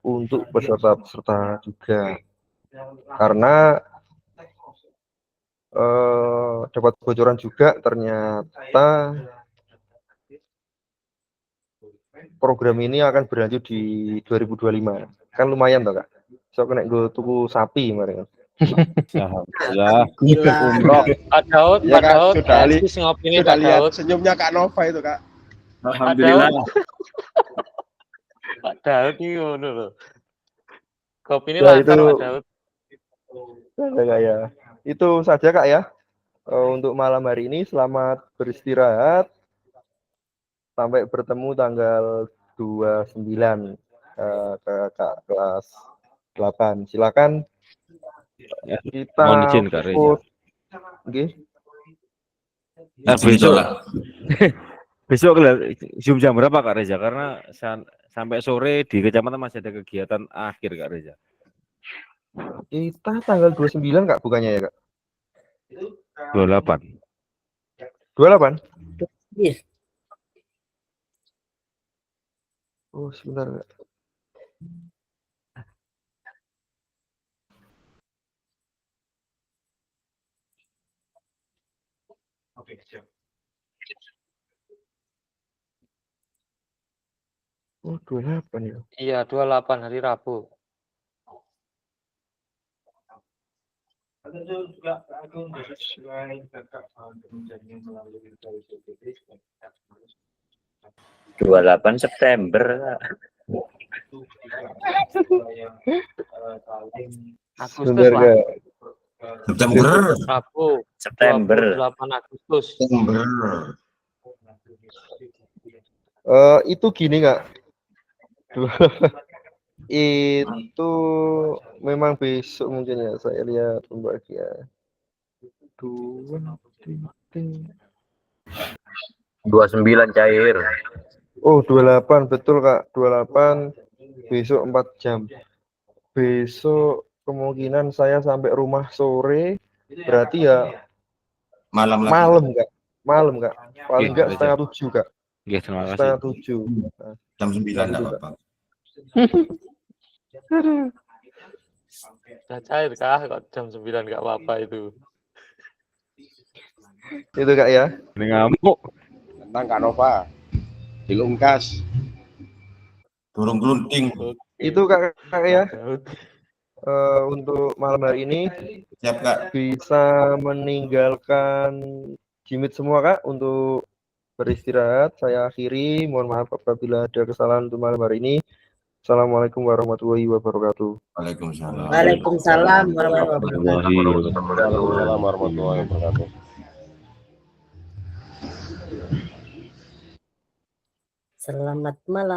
untuk peserta-peserta juga, karena dapat bocoran juga ternyata program ini akan berlanjut di 2025, kan lumayan toh Kak, so kena gue tuku sapi kemarin. Alhamdulillah. Umroh. Pak Daud, Ya, Kak, sudah ngopini sudah Pak lihat Daud. senyumnya Kak Nova itu Kak. Alhamdulillah. Pak Daud ini ngono loh. Kopi ini Ya, lancar itu Pak Daud. Ya. Itu saja Kak ya, untuk malam hari ini. Selamat beristirahat, sampai bertemu tanggal 29 ke kelas 8. Silakan kita Mohon izin Kak Reza. Besok Zoom jam berapa Kak Reza? Karena sampai sore di kecamatan masih ada kegiatan akhir Kak Reza. Kita tanggal 29 Kak bukannya ya Kak? 28. 28? Iya. Oh, sebentar Kak. Oke, siap. Oh, 28 ya. Iya, 28 hari Rabu. Tentu juga aku selain kakak menjadi melalui dari CPT 28 September. Agustus Pak. September. Rabu. September. 28 Agustus. Itu gini Kak. Itu memang besok mungkin ya, saya lihat pembagian 29 cair. Oh, 28 betul Kak, 28 besok 4 jam. besok kemungkinan saya sampai rumah sore, berarti ya Malam lagi. malam Kak. Paling Oke, enggak Reza. 6:30 Kak. Oke, terima kasih. 6:30. Nah, Jam 9 Jam enggak 7, Kak. apa-apa. Udah cair kah? Kok jam 9 nggak apa-apa itu. Itu Kak ya. Ini ngamuk. Tentang Kak Nova. Dilungkas. Burung kelunting. Itu Kak ya. Untuk malam hari ini Siap Kak. bisa meninggalkan Jimit semua Kak untuk beristirahat. Saya akhiri. Mohon maaf apabila ada kesalahan untuk malam hari ini. Assalamualaikum warahmatullahi wabarakatuh. Waalaikumsalam. Waalaikumsalam warahmatullahi wabarakatuh. Waalaikumsalam warahmatullahi wabarakatuh. Selamat malam.